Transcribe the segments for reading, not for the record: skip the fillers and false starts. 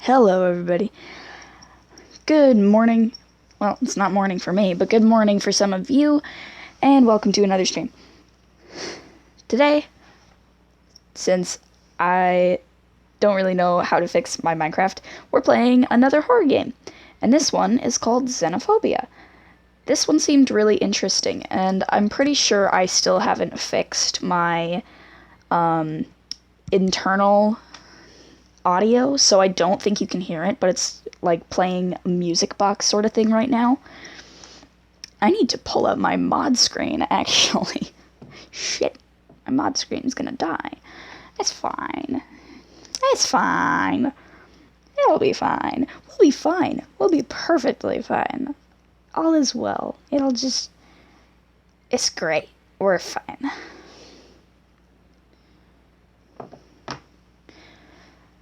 Hello, everybody. Good morning. Well, it's not morning for me, but good morning for some of you, and welcome to another stream. Today, since I don't really know how to fix my Minecraft, we're playing another horror game, and this one is called Xenophobia. This one seemed really interesting, and I'm pretty sure I still haven't fixed my internal audio, so I don't think you can hear it, but it's like playing a music box sort of thing right now. I need to pull up my mod screen, actually. Shit, my mod screen's gonna die. It's fine. It's fine. It'll be fine. We'll be fine. We'll be perfectly fine. All is well. It's great. We're fine.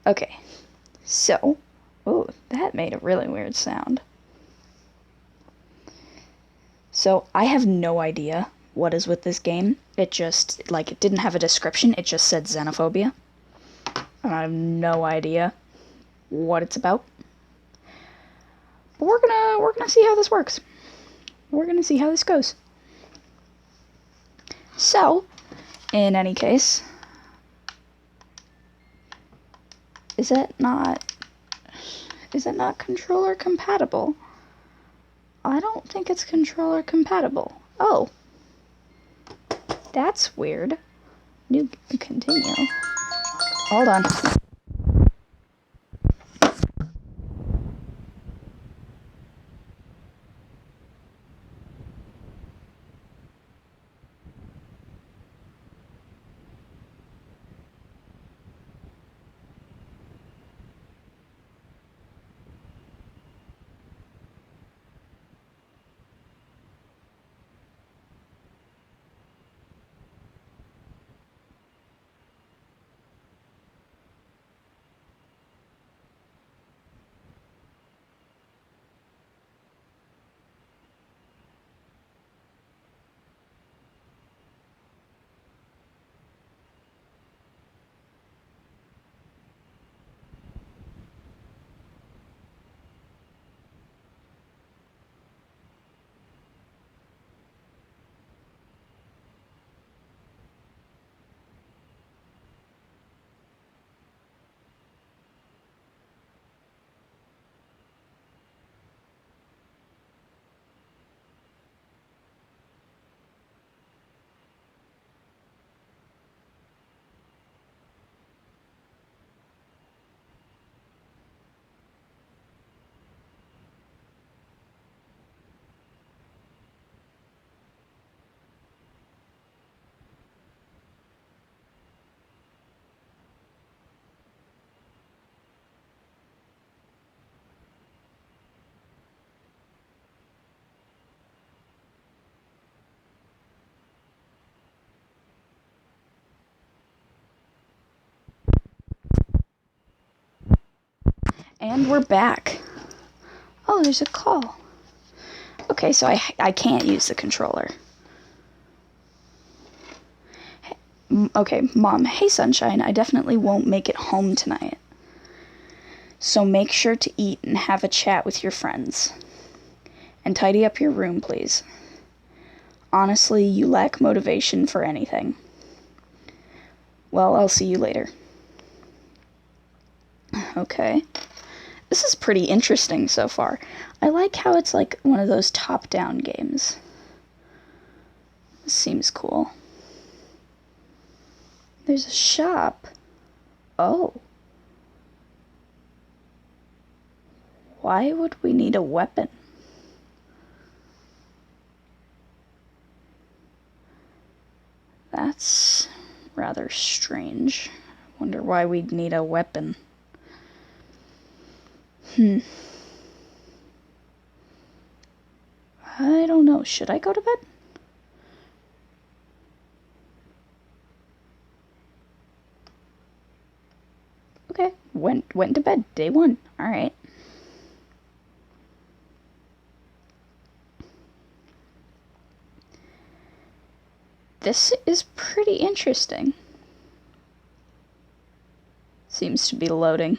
Okay, so, oh, that made a really weird sound. So, I have no idea what is with this game. It didn't have a description, it just said Xenophobia. And I have no idea what it's about. But we're gonna see how this works. We're gonna see how this goes. So, in any case, is it not controller compatible? I don't think it's controller compatible. Oh. That's weird. New continue. Hold on. And we're back. Oh, there's a call. Okay, so I can't use the controller. Okay, Mom. Hey, Sunshine. I definitely won't make it home tonight. So make sure to eat and have a chat with your friends. And tidy up your room, please. Honestly, you lack motivation for anything. Well, I'll see you later. Okay. This is pretty interesting so far. I like how it's like one of those top-down games. This seems cool. There's a shop. Oh. Why would we need a weapon? That's rather strange. Wonder why we'd need a weapon. I don't know. Should I go to bed? Okay. Went to bed. Day 1. Alright. This is pretty interesting. Seems to be loading.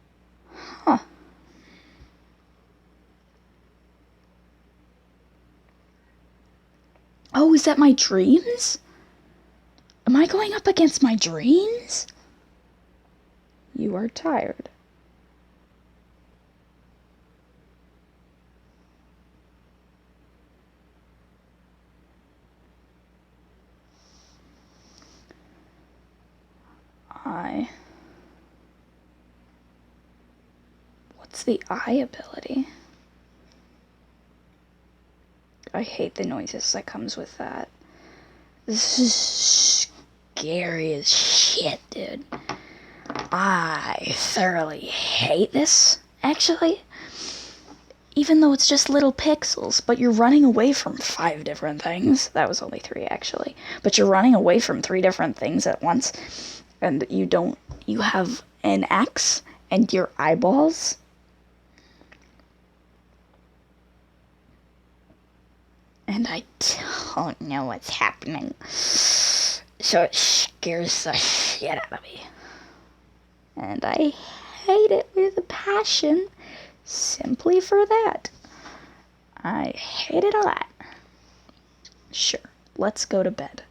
Huh. Oh, is that my dreams? Am I going up against my dreams? You are tired. What's the eye ability? I hate the noises that comes with that. This is scary as shit, dude. I thoroughly hate this, actually. Even though it's just little pixels, but you're running away from 5 different things. That was only 3, actually. But you're running away from 3 different things at once. And you have an axe and your eyeballs. And I don't know what's happening. So it scares the shit out of me. And I hate it with a passion. Simply for that. I hate it a lot. Sure, let's go to bed.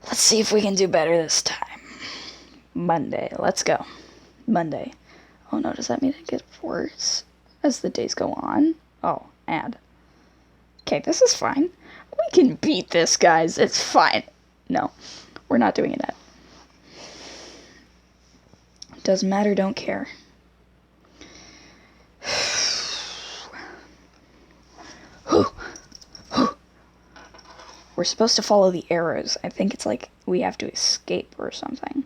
Let's see if we can do better this time. Monday, let's go. Monday. Oh no, does that mean it gets worse as the days go on? Oh, add. Okay, this is fine. We can beat this, guys. It's fine. No, we're not doing it. Doesn't matter, don't care. We're supposed to follow the arrows. I think it's like we have to escape or something.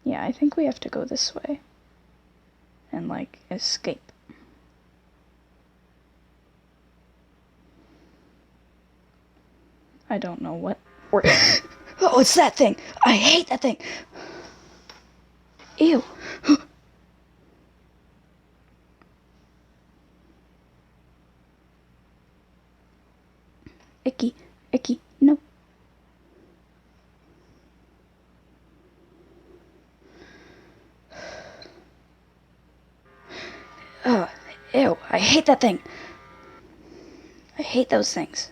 Yeah, I think we have to go this way. And, like, escape. I don't know what we're... Oh, it's that thing! I hate that thing! Ew! Icky, icky, no. Ew, I hate that thing. I hate those things.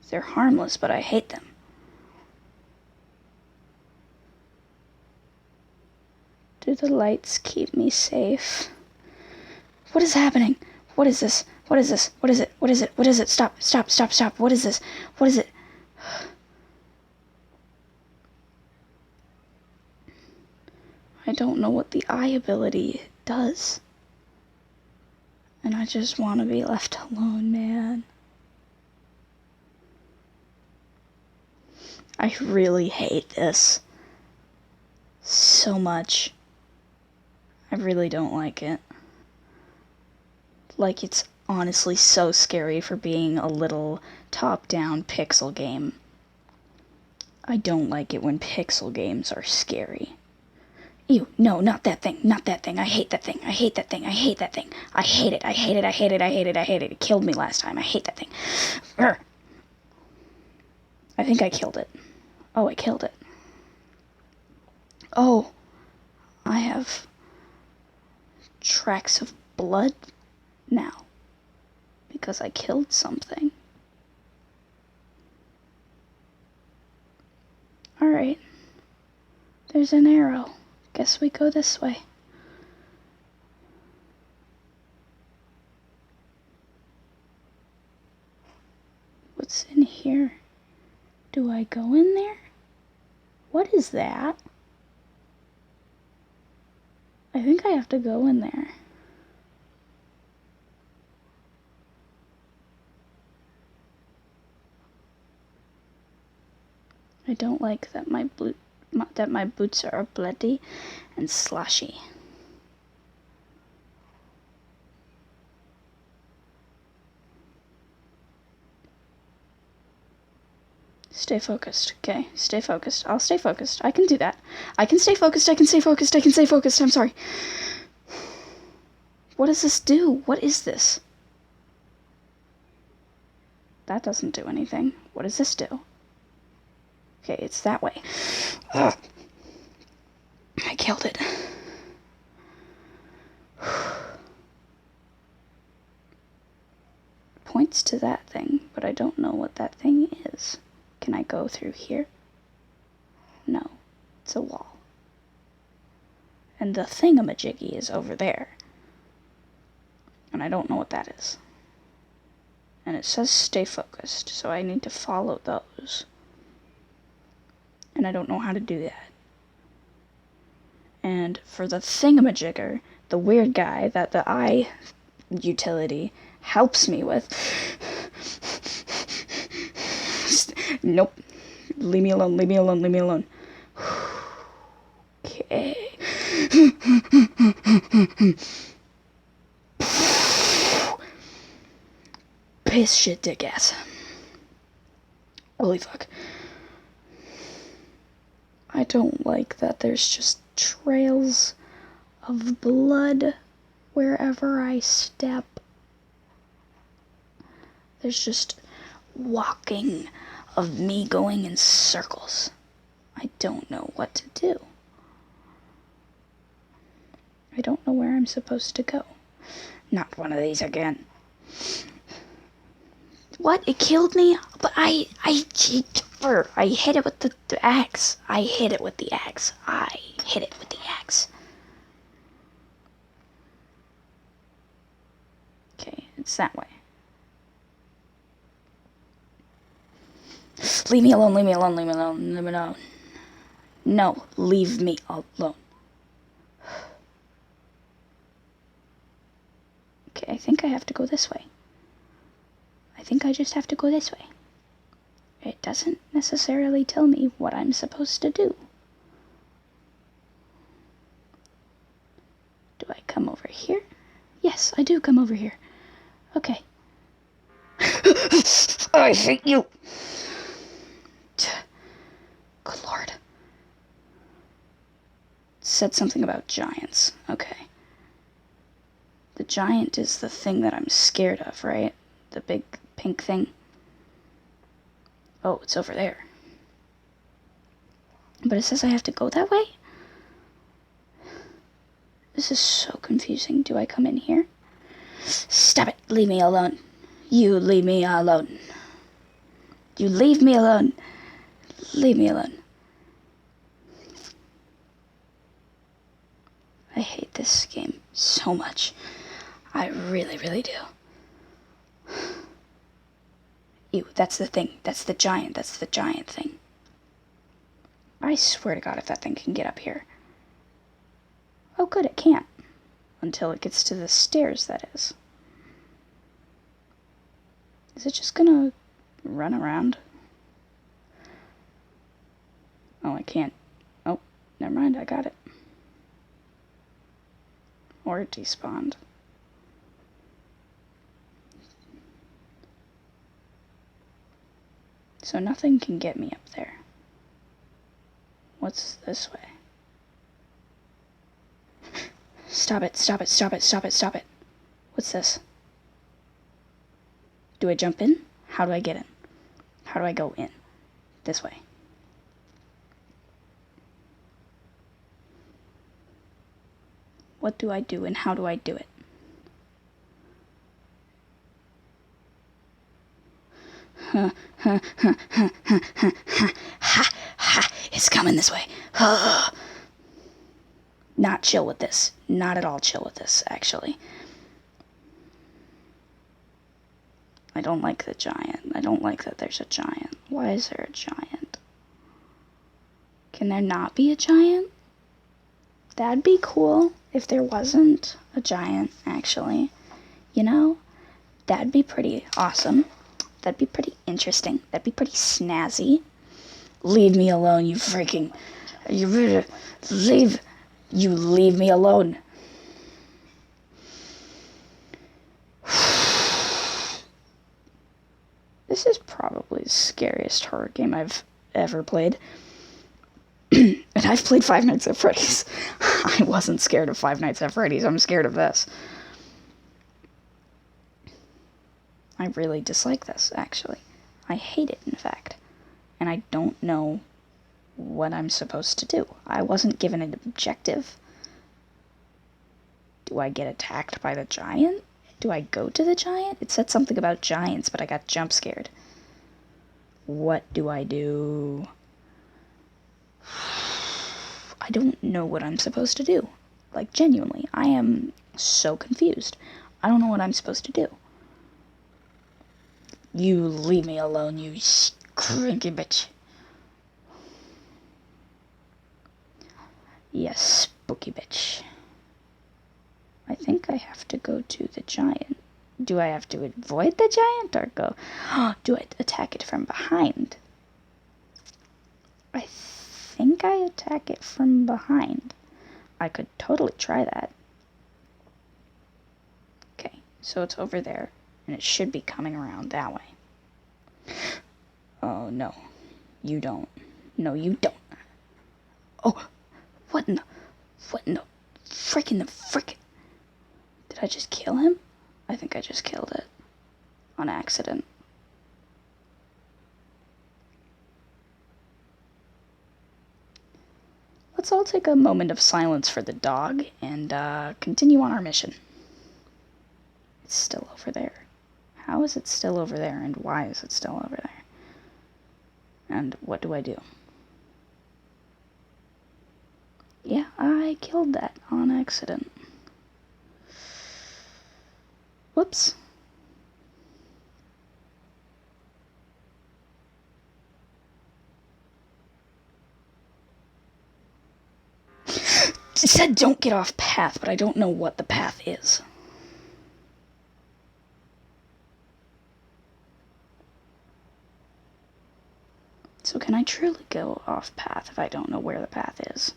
They're harmless, but I hate them. Do the lights keep me safe? What is happening? What is this? What is this? What is it? What is it? What is it? Stop, stop, stop, stop. What is this? What is it? I don't know what the eye ability does. And I just want to be left alone, man. I really hate this. So much. I really don't like it. Like, it's honestly so scary for being a little top-down pixel game. I don't like it when pixel games are scary. Ew, no, not that thing, not that thing. I hate that thing, I hate that thing, I hate that thing. I hate it, I hate it, I hate it, I hate it, I hate it. It killed me last time, I hate that thing. Urgh. I think I killed it. Oh, I killed it. Oh, I have tracks of blood now because I killed something. Alright. There's an arrow. Guess we go this way. What's in here? Do I go in there? What is that? I think I have to go in there. I don't like that my boots are bloody and sloshy. Stay focused. Okay, stay focused. I'll stay focused. I can do that. I can stay focused. I can stay focused. I can stay focused. I'm sorry. What does this do? What is this? That doesn't do anything. What does this do? Okay, it's that way. Ugh. killed it. Points to that thing, but I don't know what that thing is. Can I go through here? No, it's a wall. And the thingamajiggy is over there. And I don't know what that is. And it says stay focused, so I need to follow those. And I don't know how to do that. And for the thingamajigger, the weird guy that the eye utility helps me with. Nope. Leave me alone, leave me alone, leave me alone. Okay. Piss shit dick ass. Holy fuck. I don't like that there's just trails of blood wherever I step. There's just walking of me going in circles. I don't know what to do. I don't know where I'm supposed to go. Not one of these again. What? It killed me? But I hit it with the axe. I hit it with the axe. I hit it with the axe. Okay, it's that way. Leave me alone, leave me alone, leave me alone, leave me alone. No, leave me alone. Okay, I think I have to go this way. I think I just have to go this way. It doesn't necessarily tell me what I'm supposed to do. Do I come over here? Yes, I do come over here. Okay. I hate you. Good Lord. It said something about giants. Okay. The giant is the thing that I'm scared of, right? The big pink thing. Oh, it's over there. But it says I have to go that way? This is so confusing. Do I come in here? Stop it. Leave me alone. You leave me alone. You leave me alone. Leave me alone. I hate this game so much. I really, really do. Ew, that's the thing. That's the giant. That's the giant thing. I swear to God if that thing can get up here. Oh good, it can't. Until it gets to the stairs, that is. Is it just gonna run around? Oh, I can't. Oh, never mind, I got it. Or it despawned. So nothing can get me up there. What's this way? Stop it, stop it, stop it, stop it, stop it. What's this? Do I jump in? How do I get in? How do I go in? This way. What do I do and how do I do it? Ha, ha, ha, ha, ha, ha, ha, ha, it's coming this way. Not chill with this. Not at all chill with this, actually. I don't like the giant. I don't like that there's a giant. Why is there a giant? Can there not be a giant? That'd be cool if there wasn't a giant, actually. You know? That'd be pretty awesome. That'd be pretty interesting. That'd be pretty snazzy. Leave me alone, you freaking... You leave me alone. This is probably the scariest horror game I've ever played. And I've played Five Nights at Freddy's. I wasn't scared of Five Nights at Freddy's. I'm scared of this. I really dislike this, actually. I hate it, in fact. And I don't know what I'm supposed to do. I wasn't given an objective. Do I get attacked by the giant? Do I go to the giant? It said something about giants, but I got jump scared. What do I do? I don't know what I'm supposed to do. Like, genuinely, I am so confused. I don't know what I'm supposed to do. You leave me alone, you cranky bitch. Yes, spooky bitch. I think I have to go to the giant. Do I have to avoid the giant or go? Do I attack it from behind? I think I attack it from behind. I could totally try that. Okay, so it's over there, and it should be coming around that way. Oh, no. You don't. No, you don't. Oh, what in the frickin'. Did I just kill him? I think I just killed it. On accident. Let's all take a moment of silence for the dog and continue on our mission. It's still over there. How is it still over there, and why is it still over there? And what do I do? Yeah, I killed that on accident. Whoops. It said don't get off path, but I don't know what the path is. So can I truly go off path if I don't know where the path is?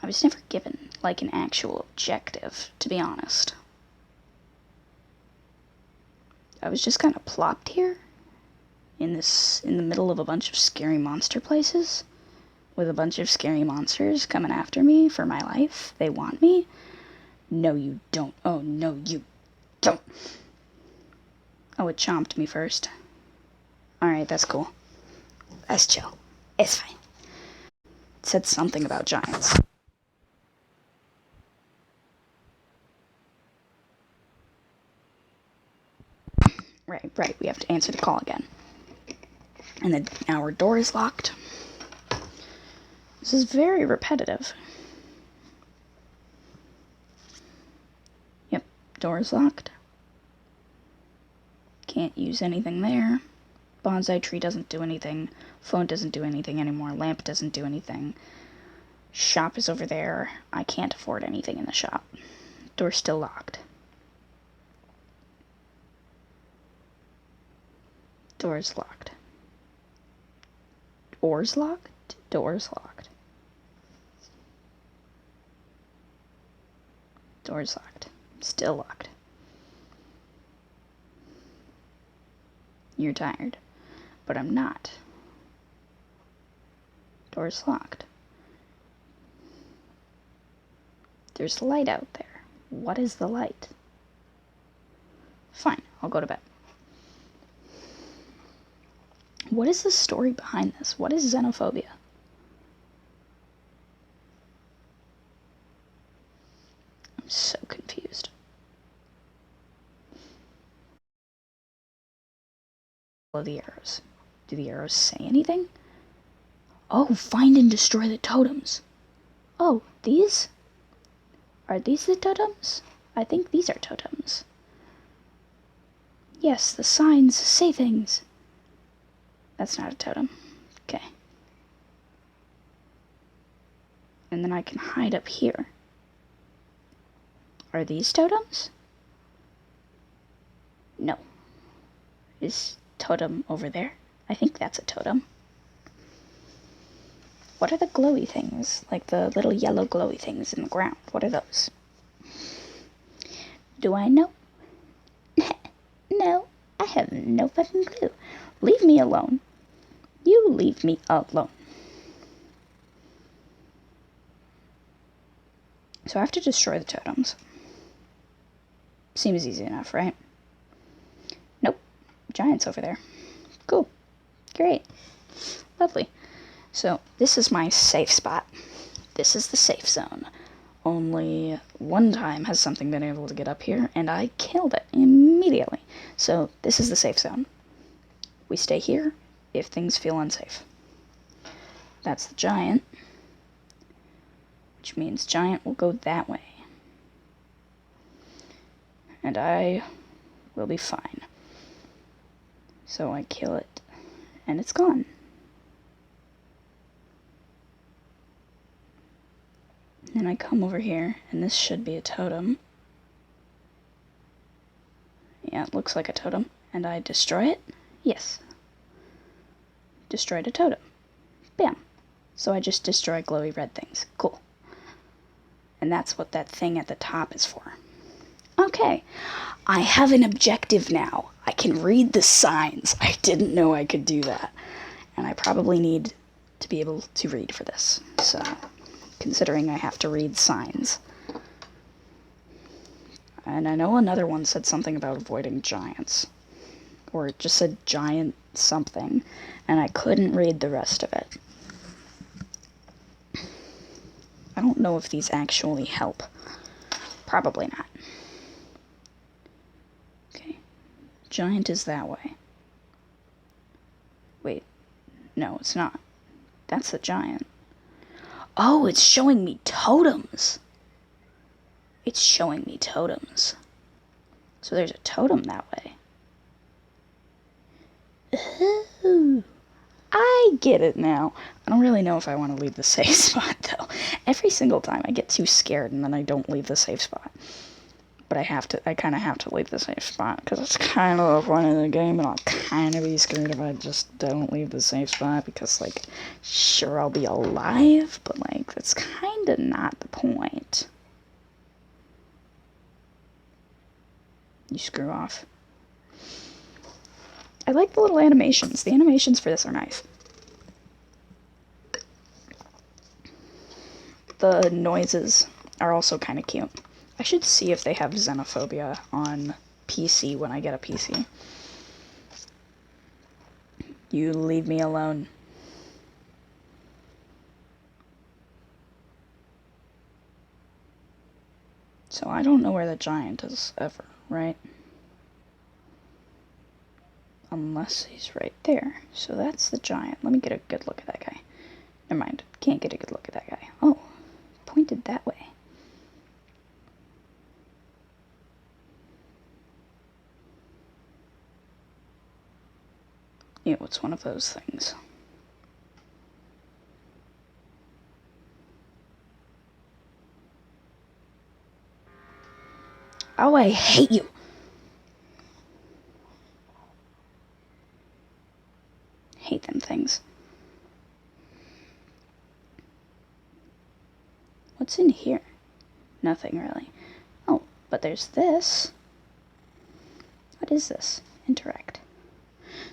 I was never given, like, an actual objective, to be honest. I was just kind of plopped here in the middle of a bunch of scary monster places with a bunch of scary monsters coming after me for my life. They want me. No, you don't. Oh, no, you don't. Oh, it chomped me first. Alright, that's cool. That's chill. It's fine. It said something about giants. Right, we have to answer the call again. And then our door is locked. This is very repetitive. Yep, door is locked. Can't use anything there. Bonsai tree doesn't do anything. Phone doesn't do anything anymore. Lamp doesn't do anything. Shop is over there. I can't afford anything in the shop. Door's still locked. Door's locked. Door's locked? Door's locked. Door's locked. Still locked. You're tired. But I'm not. Door's locked. There's light out there. What is the light? Fine, I'll go to bed. What is the story behind this? What is xenophobia? I'm so confused. Follow the arrows. Do the arrows say anything? Oh, find and destroy the totems. Oh, these? Are these the totems? I think these are totems. Yes, the signs say things. That's not a totem. Okay. And then I can hide up here. Are these totems? No. Is totem over there? I think that's a totem. What are the glowy things? Like the little yellow glowy things in the ground. What are those? Do I know? No, I have no fucking clue. Leave me alone. You leave me alone. So I have to destroy the totems. Seems easy enough, right? Nope. giants over there. Cool. Great. Lovely. So, this is my safe spot. This is the safe zone. Only one time has something been able to get up here, and I killed it immediately. So, this is the safe zone. We stay here if things feel unsafe. That's the giant, which means giant will go that way. And I will be fine. So I kill it, and it's gone. And I come over here, and this should be a totem. Yeah, it looks like a totem. And I destroy it? Yes. Destroyed a totem. Bam. So I just destroy glowy red things. Cool. And that's what that thing at the top is for. Okay. I have an objective now. I can read the signs. I didn't know I could do that. And I probably need to be able to read for this. So, considering I have to read signs. And I know another one said something about avoiding giants. Or it just said giant something. And I couldn't read the rest of it. I don't know if these actually help. Probably not. Okay. Giant is that way. Wait. No, it's not. That's the giant. Oh, it's showing me totems. It's showing me totems. So there's a totem that way. Oh, I get it now. I don't really know if I want to leave the safe spot, though. Every single time I get too scared and then I don't leave the safe spot. But I kind of have to leave the safe spot, because it's kind of the fun of the game, and I'll kind of be scared if I just don't leave the safe spot, because, like, sure, I'll be alive, but, like, that's kind of not the point. You screw off. I like the little animations. The animations for this are nice. The noises are also kind of cute. I should see if they have Xenophobia on PC when I get a PC. You leave me alone. So I don't know where the giant is ever, right? Unless he's right there. So that's the giant. Let me get a good look at that guy. Never mind. Can't get a good look at that guy. Oh, pointed that way. Yeah, it's one of those things. Oh, I hate you. Hate them things. What's in here? Nothing, really. Oh, but there's this. What is this? Interact.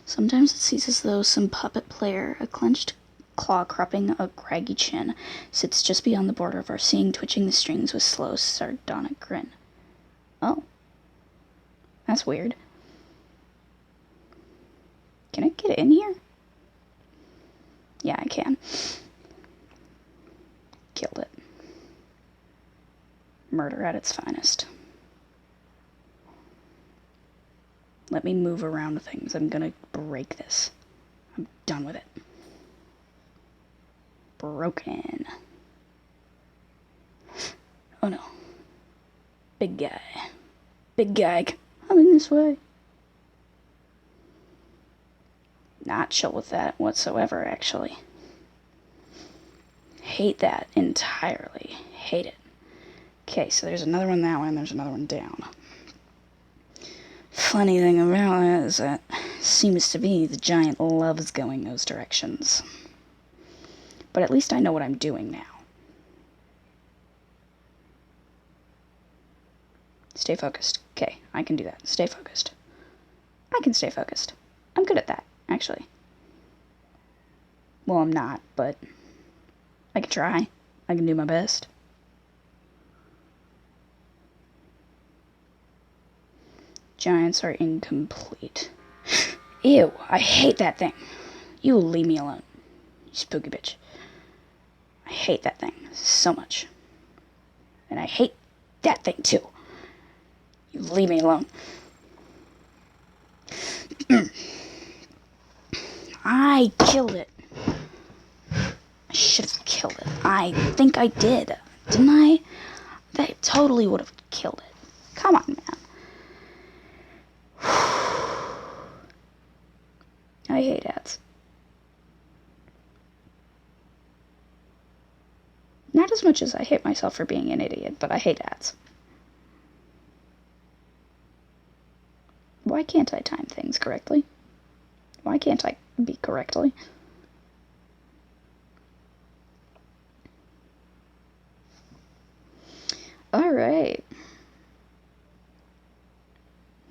Sometimes it seems as though some puppet player, a clenched claw cropping a craggy chin, sits just beyond the border of our seeing, twitching the strings with slow, sardonic grin. Oh. That's weird. Can I get in here? Yeah, I can. Killed it. Murder at its finest. Let me move around things. I'm gonna break this. I'm done with it. Broken. Oh no. Big guy. Big guy. Coming this way. Not chill with that whatsoever, actually. Hate that entirely. Hate it. Okay, so there's another one that way, and there's another one down. Funny thing about it is that seems to be the giant loves going those directions. But at least I know what I'm doing now. Stay focused. Okay, I can do that. Stay focused. I can stay focused. I'm good at that, actually. Well, I'm not, but I can try. I can do my best. Giants are incomplete. Ew, I hate that thing. You leave me alone, you spooky bitch. I hate that thing so much. And I hate that thing too. You leave me alone. I killed it. I should have killed it. I think I did. Didn't I? That totally would have killed it. Come on, man. I hate ads. Not as much as I hate myself for being an idiot, but I hate ads. Why can't I time things correctly? Why can't I be correctly? Alright.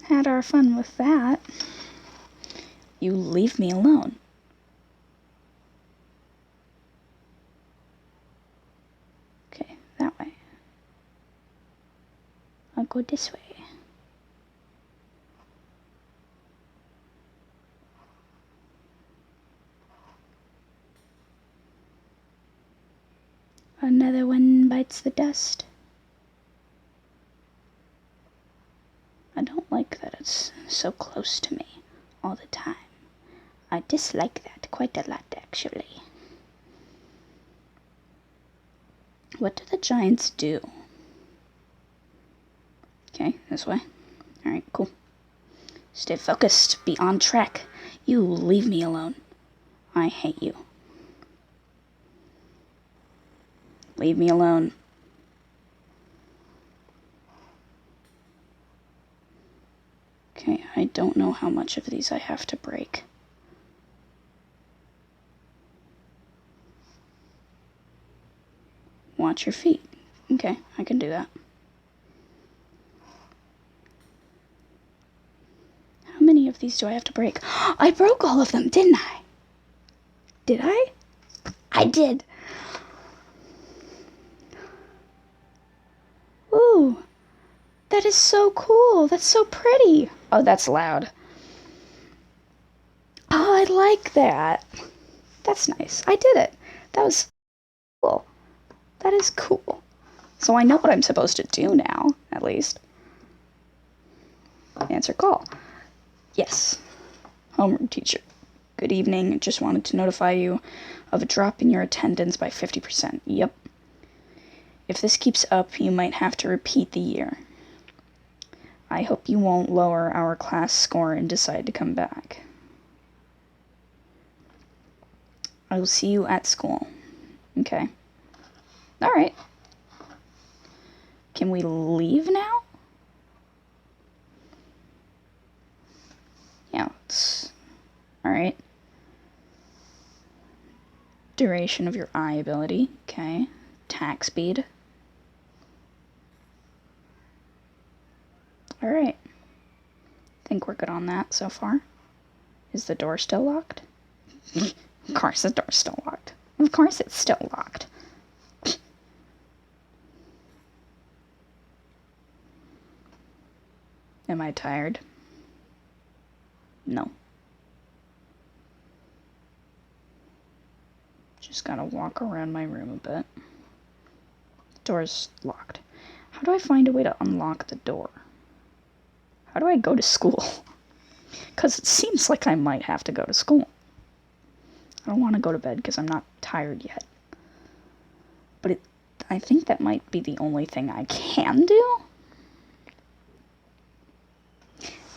Had our fun with that. You leave me alone. Okay, that way. I'll go this way. Another one bites the dust. I don't like that it's so close to me all the time. I dislike that quite a lot, actually. What do the giants do? Okay, this way. Alright, cool. Stay focused. Be on track. You leave me alone. I hate you. Leave me alone. Okay, I don't know how much of these I have to break. Watch your feet. Okay, I can do that. How many of these do I have to break? I broke all of them, didn't I? Did I? I did. Ooh, that is so cool. That's so pretty. Oh, that's loud. Oh, I like that. That's nice. I did it. That was cool. That is cool. So I know what I'm supposed to do now, at least. Answer call. Yes. Homeroom teacher. Good evening. Just wanted to notify you of a drop in your attendance by 50%. Yep. If this keeps up, you might have to repeat the year. I hope you won't lower our class score and decide to come back. I will see you at school. Okay. Alright. Can we leave now? Yeah, it's... Alright. Duration of your eye ability. Okay. Attack speed. Alright. Think we're good on that so far. Is the door still locked? Of course the door's still locked. Of course it's still locked. Am I tired? No. Just gotta walk around my room a bit. Door's locked. How do I find a way to unlock the door? How do I go to school? Because it seems like I might have to go to school. I don't want to go to bed because I'm not tired yet. But I think that might be the only thing I can do.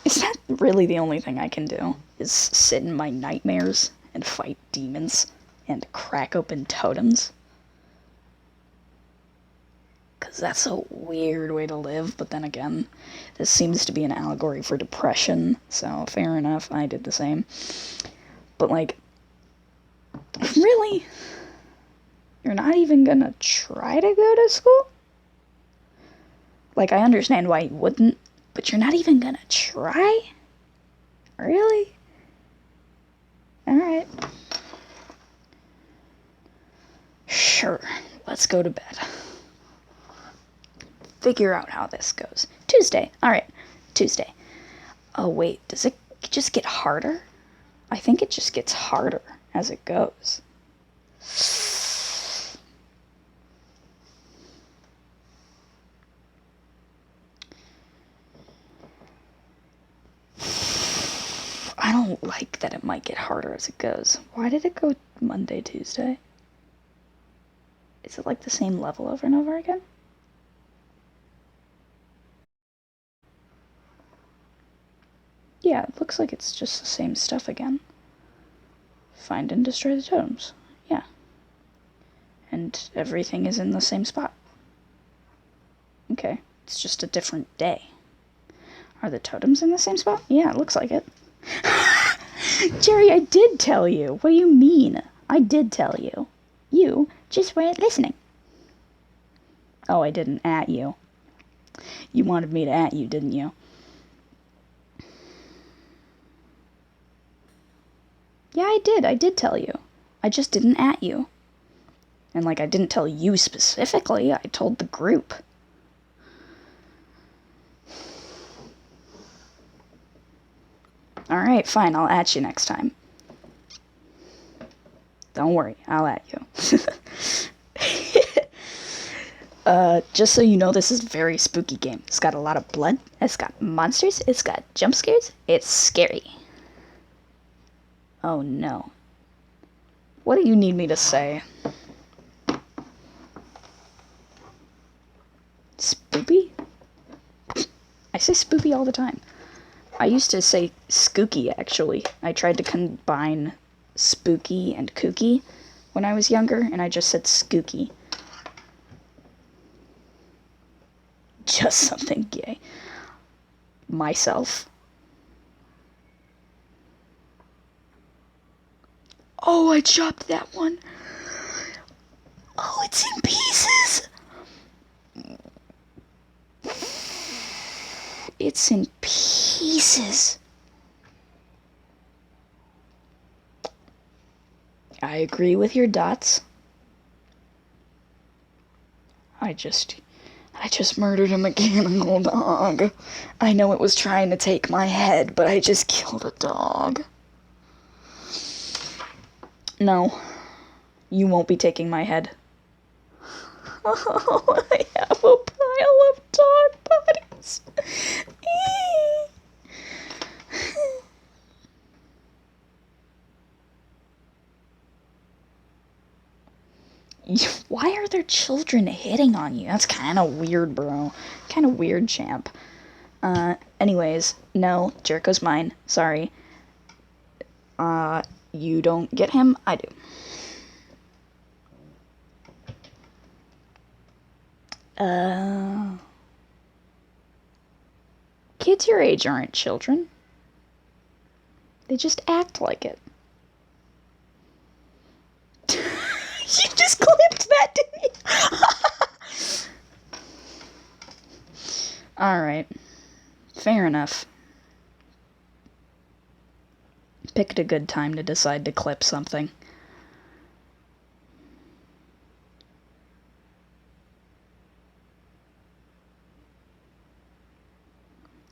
Is that really the only thing I can do? Is sit in my nightmares and fight demons and crack open totems? Because that's a weird way to live, but then again, this seems to be an allegory for depression, so fair enough, I did the same. But like, really? You're not even gonna try to go to school? Like, I understand why you wouldn't, but you're not even gonna try? Really? Alright. Sure, let's go to bed. Figure out how this goes. Tuesday. Alright, Tuesday. Oh, wait, does it just get harder? I think it just gets harder as it goes. I don't like that it might get harder as it goes. Why did it go Monday, Tuesday? Is it like the same level over and over again? Yeah, it looks like it's just the same stuff again. Find and destroy the totems. Yeah. And everything is in the same spot. Okay, it's just a different day. Are the totems in the same spot? Yeah, it looks like it. Jerry, I did tell you. What do you mean? I did tell you. You just weren't listening. Oh, I didn't at you. You wanted me to at you, didn't you? Yeah, I did. I did tell you. I just didn't at you. And, like, I didn't tell you specifically. I told the group. Alright, fine. I'll at you next time. Don't worry. I'll at you. Just so you know, this is a very spooky game. It's got a lot of blood. It's got monsters. It's got jump scares. It's scary. Oh, no. What do you need me to say? Spoopy? I say spoopy all the time. I used to say skooky, actually. I tried to combine spooky and kooky when I was younger, and I just said skooky. Just something gay. Myself. Oh, I chopped that one. Oh, it's in pieces. It's in pieces. I agree with your dots. I just murdered a mechanical dog. I know it was trying to take my head, but I just killed a dog. No, you won't be taking my head. Oh, I have a pile of dog bodies. Why are there children hitting on you? That's kind of weird, bro. Kind of weird, champ. Anyways, no, Jericho's mine. Sorry. You don't get him? I do. Kids your age aren't children. They just act like it. You just clipped that, didn't you? Alright. Fair enough. Picked a good time to decide to clip something.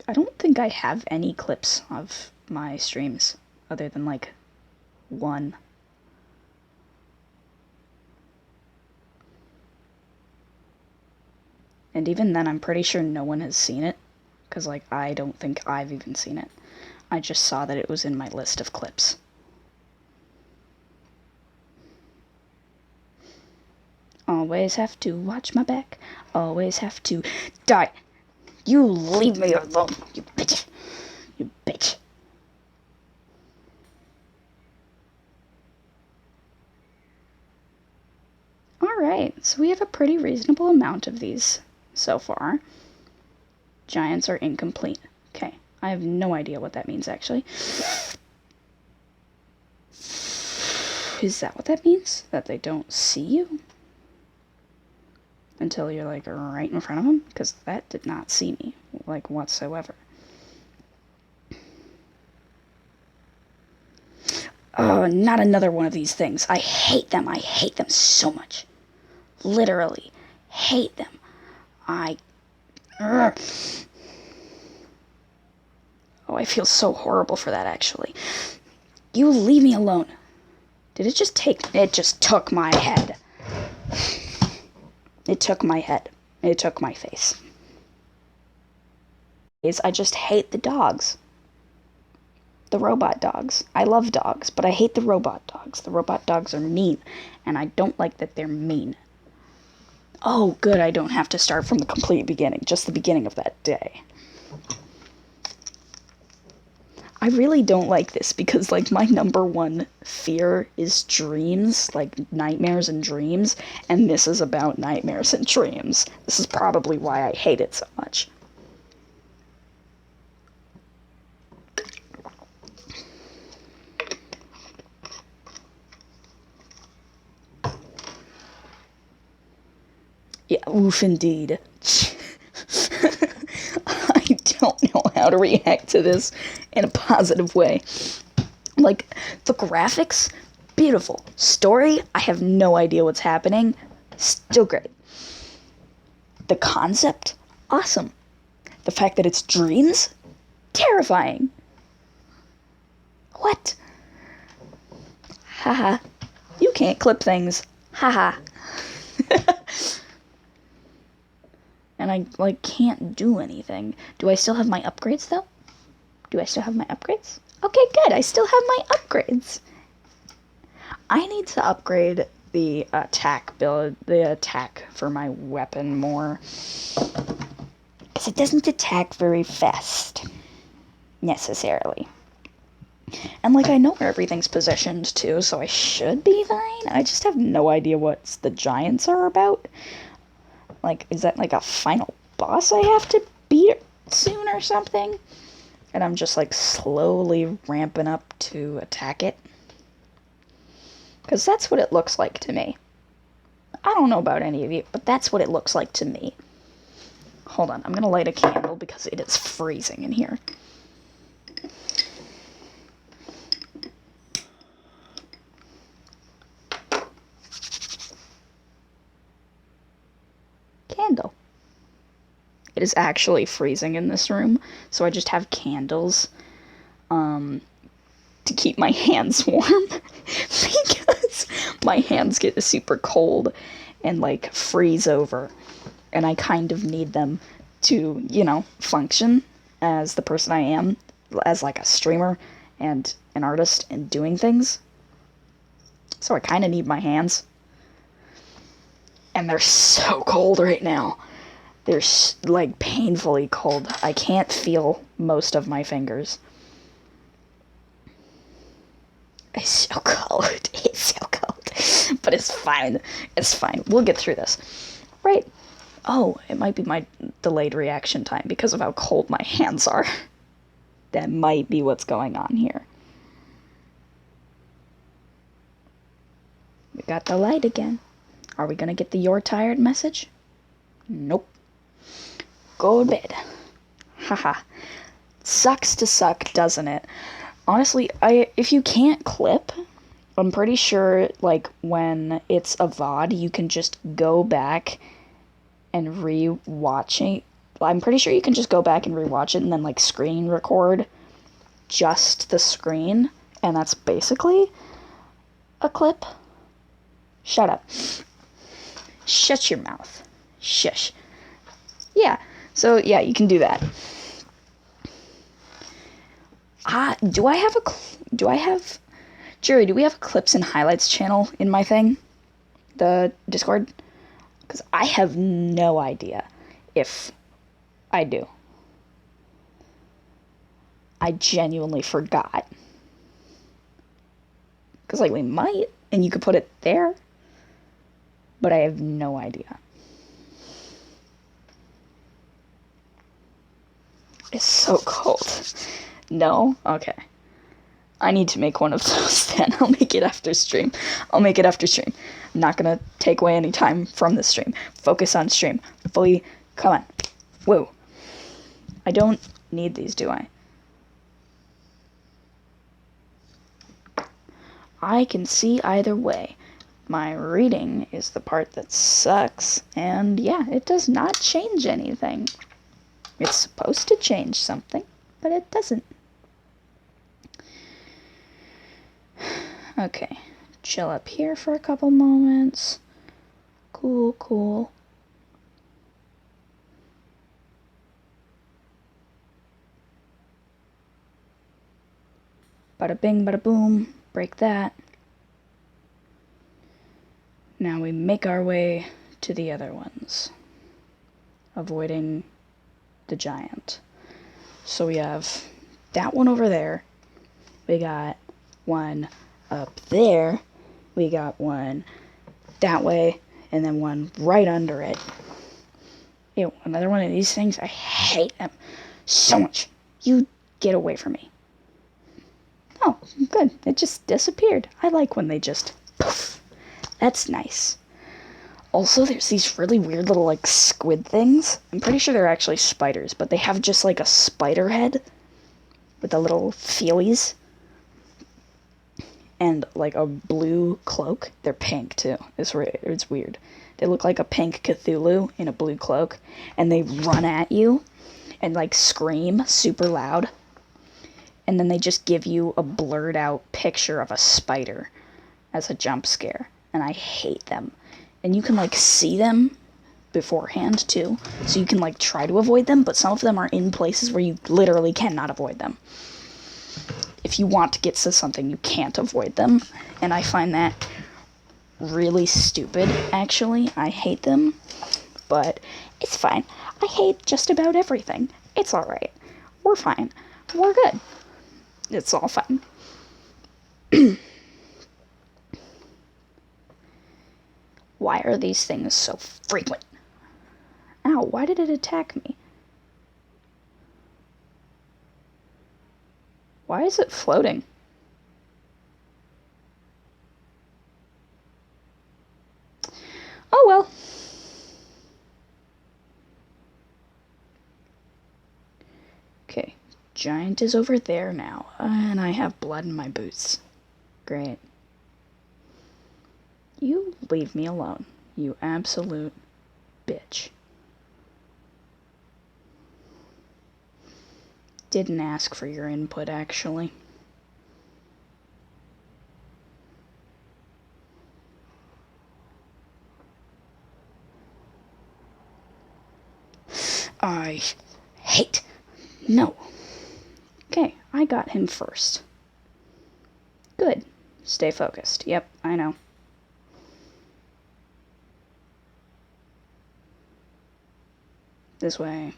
I don't think I have any clips of my streams other than, like, one. And even then, I'm pretty sure no one has seen it, because, like, I don't think I've even seen it. I just saw that it was in my list of clips. Always have to watch my back. Always have to die. You leave me alone, you bitch. You bitch. Alright, so we have a pretty reasonable amount of these so far. Giants are incomplete. Okay, I have no idea what that means, actually. Is that what that means? That they don't see you? Until you're, like, right in front of them? Because that did not see me, like, whatsoever. Oh, not another one of these things. I hate them. I hate them so much. Literally. Hate them. Oh, I feel so horrible for that, actually. You leave me alone. Did it just take... It just took my head. It took my head. It took my face. I just hate the dogs. The robot dogs. I love dogs, but I hate the robot dogs. The robot dogs are mean, and I don't like that they're mean. Oh, good, I don't have to start from the complete beginning, just the beginning of that day. I really don't like this because, like, my number one fear is dreams, like nightmares and dreams, and this is about nightmares and dreams. This is probably why I hate it so much. Yeah, oof indeed. I don't know how to react to this in a positive way. Like, the graphics, beautiful. Story, I have no idea what's happening. Still great. The concept, awesome. The fact that it's dreams, terrifying. What? Haha. You can't clip things. Haha. And I, like, can't do anything. Do I still have my upgrades, though? Do I still have my upgrades? Okay, good. I still have my upgrades. I need to upgrade the attack build, the attack for my weapon more. Because it doesn't attack very fast, necessarily. And, like, I know where everything's positioned, too, so I should be fine. I just have no idea what the giants are about. Like, is that, like, a final boss I have to beat soon or something? And I'm just, like, slowly ramping up to attack it. Because that's what it looks like to me. I don't know about any of you, but that's what it looks like to me. Hold on, I'm gonna light a candle because it is freezing in here. Candle. It is actually freezing in this room, so I just have candles to keep my hands warm because my hands get super cold and, like, freeze over, and I kind of need them to, you know, function as the person I am, as, like, a streamer and an artist and doing things. So I kind of need my hands. And they're so cold right now. They're, like, painfully cold. I can't feel most of my fingers. It's so cold. It's so cold. But it's fine. It's fine. We'll get through this. Right. Oh, it might be my delayed reaction time because of how cold my hands are. That might be what's going on here. We got the light again. Are we gonna get the "you're tired" message? Nope. Go to bed. Haha. Sucks to suck, doesn't it? Honestly, if you can't clip, I'm pretty sure, like, when it's a VOD, you can just go back and re-watch it. I'm pretty sure you can just go back and re-watch it and then, like, screen record just the screen, and that's basically a clip. Shut up. Shut your mouth. Shush. Yeah, so, yeah, you can do that. Jerry, do we have a clips and highlights channel in my thing? The Discord? Because I have no idea if I do. I genuinely forgot. Because, like, we might, and you could put it there. But I have no idea. It's so cold. No? Okay. I need to make one of those then. I'll make it after stream. I'm not gonna take away any time from the stream. Focus on stream. Fully, come on. Whoa. I don't need these, do I? I can see either way. My reading is the part that sucks, and yeah, it does not change anything. It's supposed to change something, but it doesn't. Okay, chill up here for a couple moments. Cool. Bada bing, bada boom. Break that. Now we make our way to the other ones, avoiding the giant. So we have that one over there. We got one up there. We got one that way, and then one right under it. Ew, another one of these things. I hate them so much. You get away from me. Oh, good. It just disappeared. I like when they just poof. That's nice. Also, there's these really weird little, like, squid things. I'm pretty sure they're actually spiders, but they have just, like, a spider head with the little feelies. And, like, a blue cloak. They're pink, too. It's weird. They look like a pink Cthulhu in a blue cloak. And they run at you and, like, scream super loud. And then they just give you a blurred out picture of a spider as a jump scare. And I hate them. And you can, like, see them beforehand, too. So you can, like, try to avoid them, but some of them are in places where you literally cannot avoid them. If you want to get to something, you can't avoid them. And I find that really stupid, actually. I hate them. But it's fine. I hate just about everything. It's alright. We're fine. We're good. It's all fine. Why are these things so frequent? Ow, why did it attack me? Why is it floating? Oh well. Okay, giant is over there now, and I have blood in my boots. Great. You leave me alone, you absolute bitch. Didn't ask for your input, actually. I hate. No. Okay, I got him first. Good. Stay focused. Yep, I know. This way.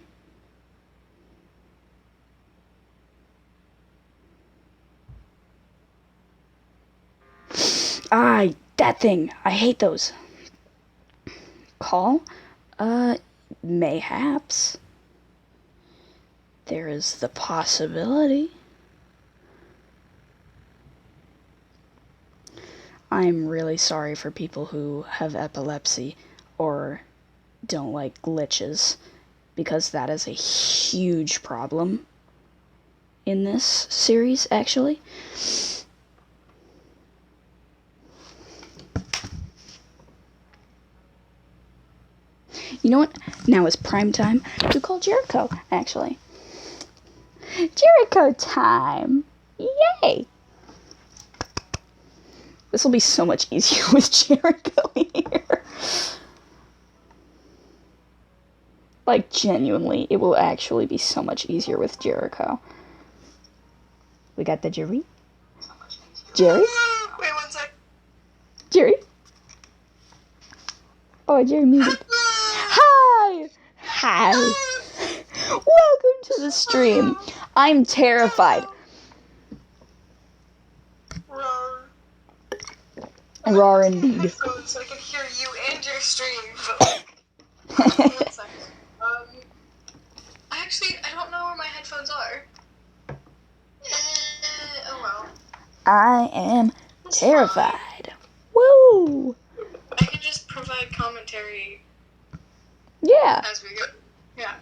That thing. I hate those. Call? Mayhaps. There is the possibility. I'm really sorry for people who have epilepsy or don't like glitches, because that is a huge problem in this series, actually. You know what? Now is prime time to call Jericho, actually. Jericho time! Yay! This will be so much easier with Jericho here. Like, genuinely, it will actually be so much easier with Jericho. We got the Jerry? Jerry? Wait 1 sec. Jerry? Oh, Jerry muted. Hi! Hi! Welcome to the stream. I'm terrified. Roar. Roar indeed. So I can hear you and your stream. But 1 sec. I don't know where my headphones are. Oh well. I am That's terrified. Woo! I can just provide commentary Yeah. as we go. Yeah.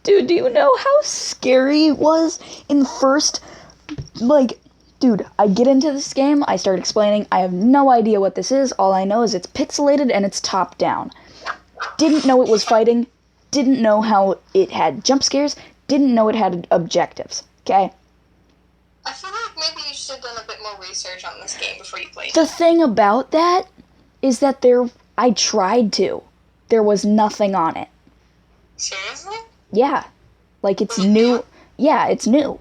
Dude, do you know how scary it was in the first, dude, I get into this game, I start explaining, I have no idea what this is, all I know is it's pixelated and it's top down. Didn't know it was fighting, didn't know how it had jump scares, didn't know it had objectives, okay? I feel like maybe you should have done a bit more research on this game before you played. The thing about that is that I tried to. There was nothing on it. Seriously? Yeah. Like, it's Was it new. new? Yeah, it's new.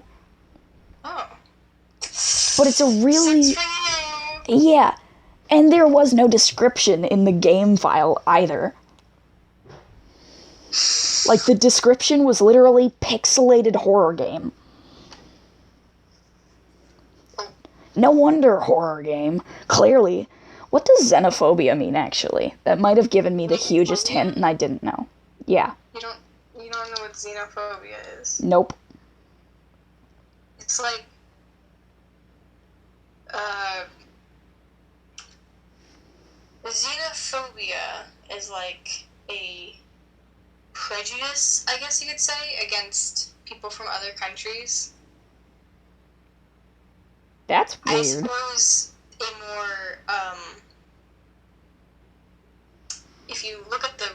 Oh. But it's a really... Sucks for you. Yeah. And there was no description in the game file either. Like, the description was literally pixelated horror game. No wonder horror game. Clearly. What does xenophobia mean, actually? That might have given me the hugest hint and I didn't know. Yeah. You don't know what xenophobia is? Nope. It's like, xenophobia is like a prejudice, I guess you could say, against people from other countries. That's I weird. suppose a more, if you look at the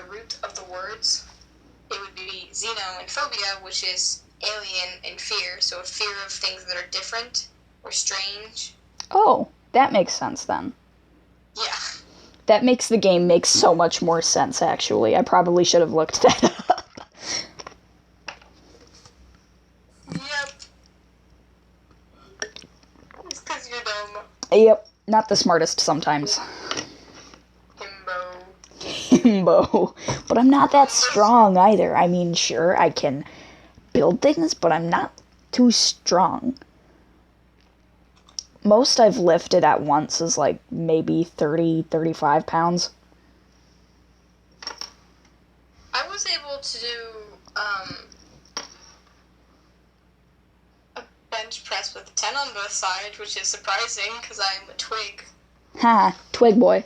root of the words, it would be xeno and phobia, which is alien and fear, so a fear of things that are different or strange. Oh, that makes sense then. Yeah. That makes the game make so much more sense, actually. I probably should have looked that up. Yep. It's because you're dumb. Yep. Not the smartest sometimes. Himbo. Himbo. But I'm not that strong either. I mean, sure, I can build things, but I'm not too strong. Most I've lifted at once is like maybe 30, 35 pounds. I was able to do a bench press with 10 on both sides, which is surprising because I'm a twig. Ha, twig boy.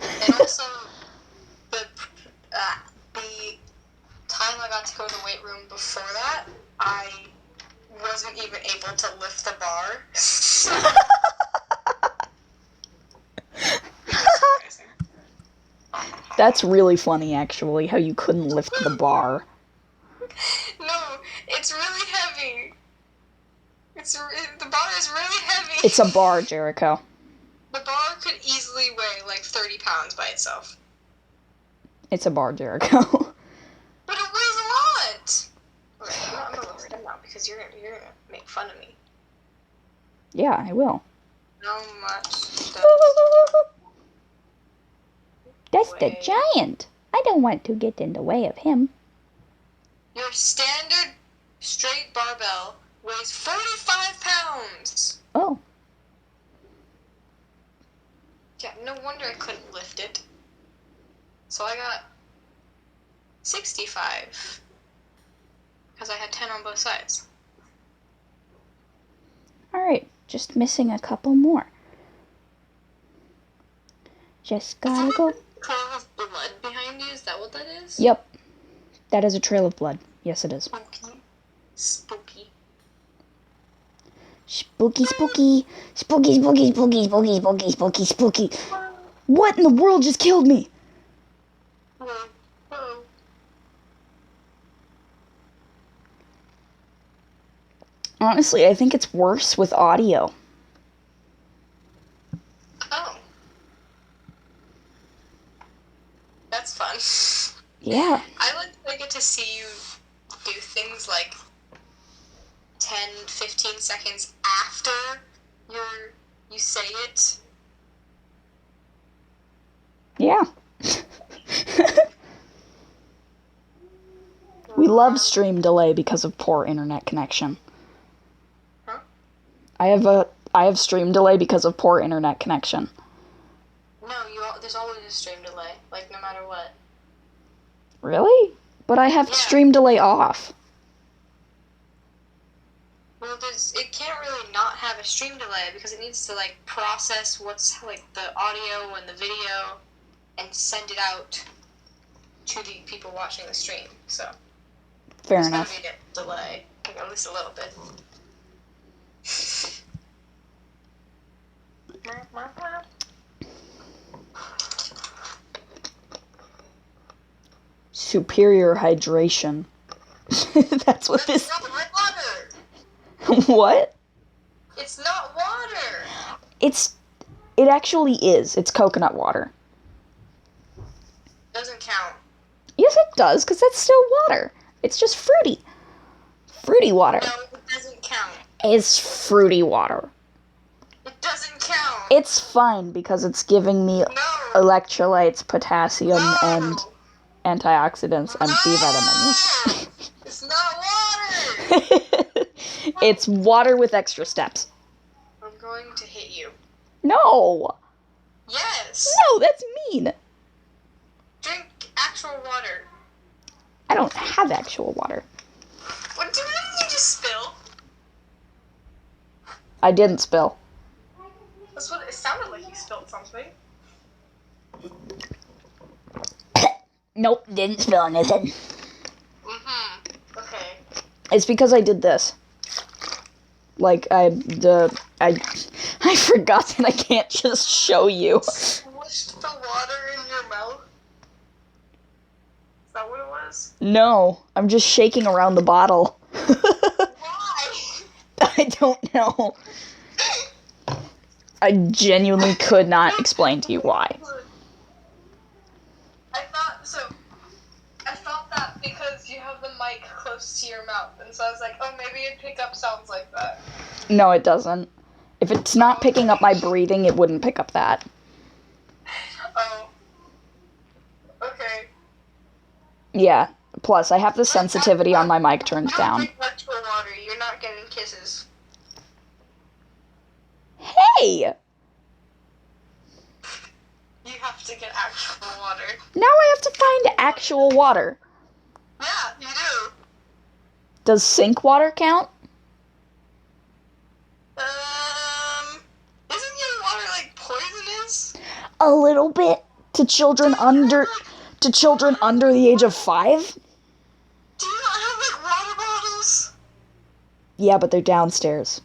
And also, the time I got to go to the weight room before that, I wasn't even able to lift the bar. That's really funny, actually, how you couldn't lift the bar. No, it's really heavy. The bar is really heavy. It's a bar, Jericho. The bar could easily weigh like 30 pounds by itself. It's a bar, Jericho. But it weighs a lot! Okay, I'm gonna lift them now because you're gonna make fun of me. Yeah, I will. How much does That's the weigh? giant. I don't want to get in the way of him. Your standard straight barbell weighs 45 pounds! Oh. Yeah, no wonder I couldn't lift it. So I got 65. Because I had 10 on both sides. Alright, just missing a couple more. Just gotta go. Trail of blood behind you, is that what that is? Yep. That is a trail of blood. Yes, it is. Spooky. Spooky. Spooky, spooky. Spooky, spooky, spooky, spooky, spooky, spooky, spooky. What in the world just killed me? Hello. Hello. Honestly, I think it's worse with audio. Oh. That's fun. Yeah. I like that I get to see you do things like 10, 15 seconds after you say it. Yeah. We love stream delay because of poor internet connection. Huh? I have stream delay because of poor internet connection. No, there's always a stream delay, like no matter what. Really? But I have Yeah. stream delay off. Well, it can't really not have a stream delay because it needs to like process what's like the audio and the video and send it out to the people watching the stream. So Fair there's enough. gotta be a delay, like at least a little bit. Superior hydration. That's what It's this... not water. What? It's not water. It actually is. It's coconut water. Doesn't count. Yes, it does, because that's still water. It's just fruity. Fruity water. No, it doesn't count. It's fruity water. It doesn't count. It's fine, because it's giving me electrolytes, potassium, and antioxidants, and B vitamins. It's not water! It's water with extra steps. I'm going to hit you. No! Yes! No, that's mean! Drink actual water. I don't have actual water. What did you just spill? I didn't spill. That's what it sounded like. You spilled something. Nope, didn't spill anything. Okay. It's because I did this. Like, I forgot that I can't just show you. Squished the water in your mouth? Is that what it was? No, I'm just shaking around the bottle. Why? I don't know. I genuinely could not explain to you why. I thought that because you have the mic close to your mouth, and so I was like, oh, maybe it'd pick up sounds like that. No, it doesn't. If it's not picking up my breathing, it wouldn't pick up that. Oh. Okay. Yeah. Plus, I have the sensitivity on my mic turned down. Drink actual water. You're not getting kisses. Hey! You have to get actual water. Now I have to find actual water. Yeah, you do. Does sink water count? Isn't your water like poisonous? A little bit to children under the age of 5. Do you not have like water bottles? Yeah, but they're downstairs.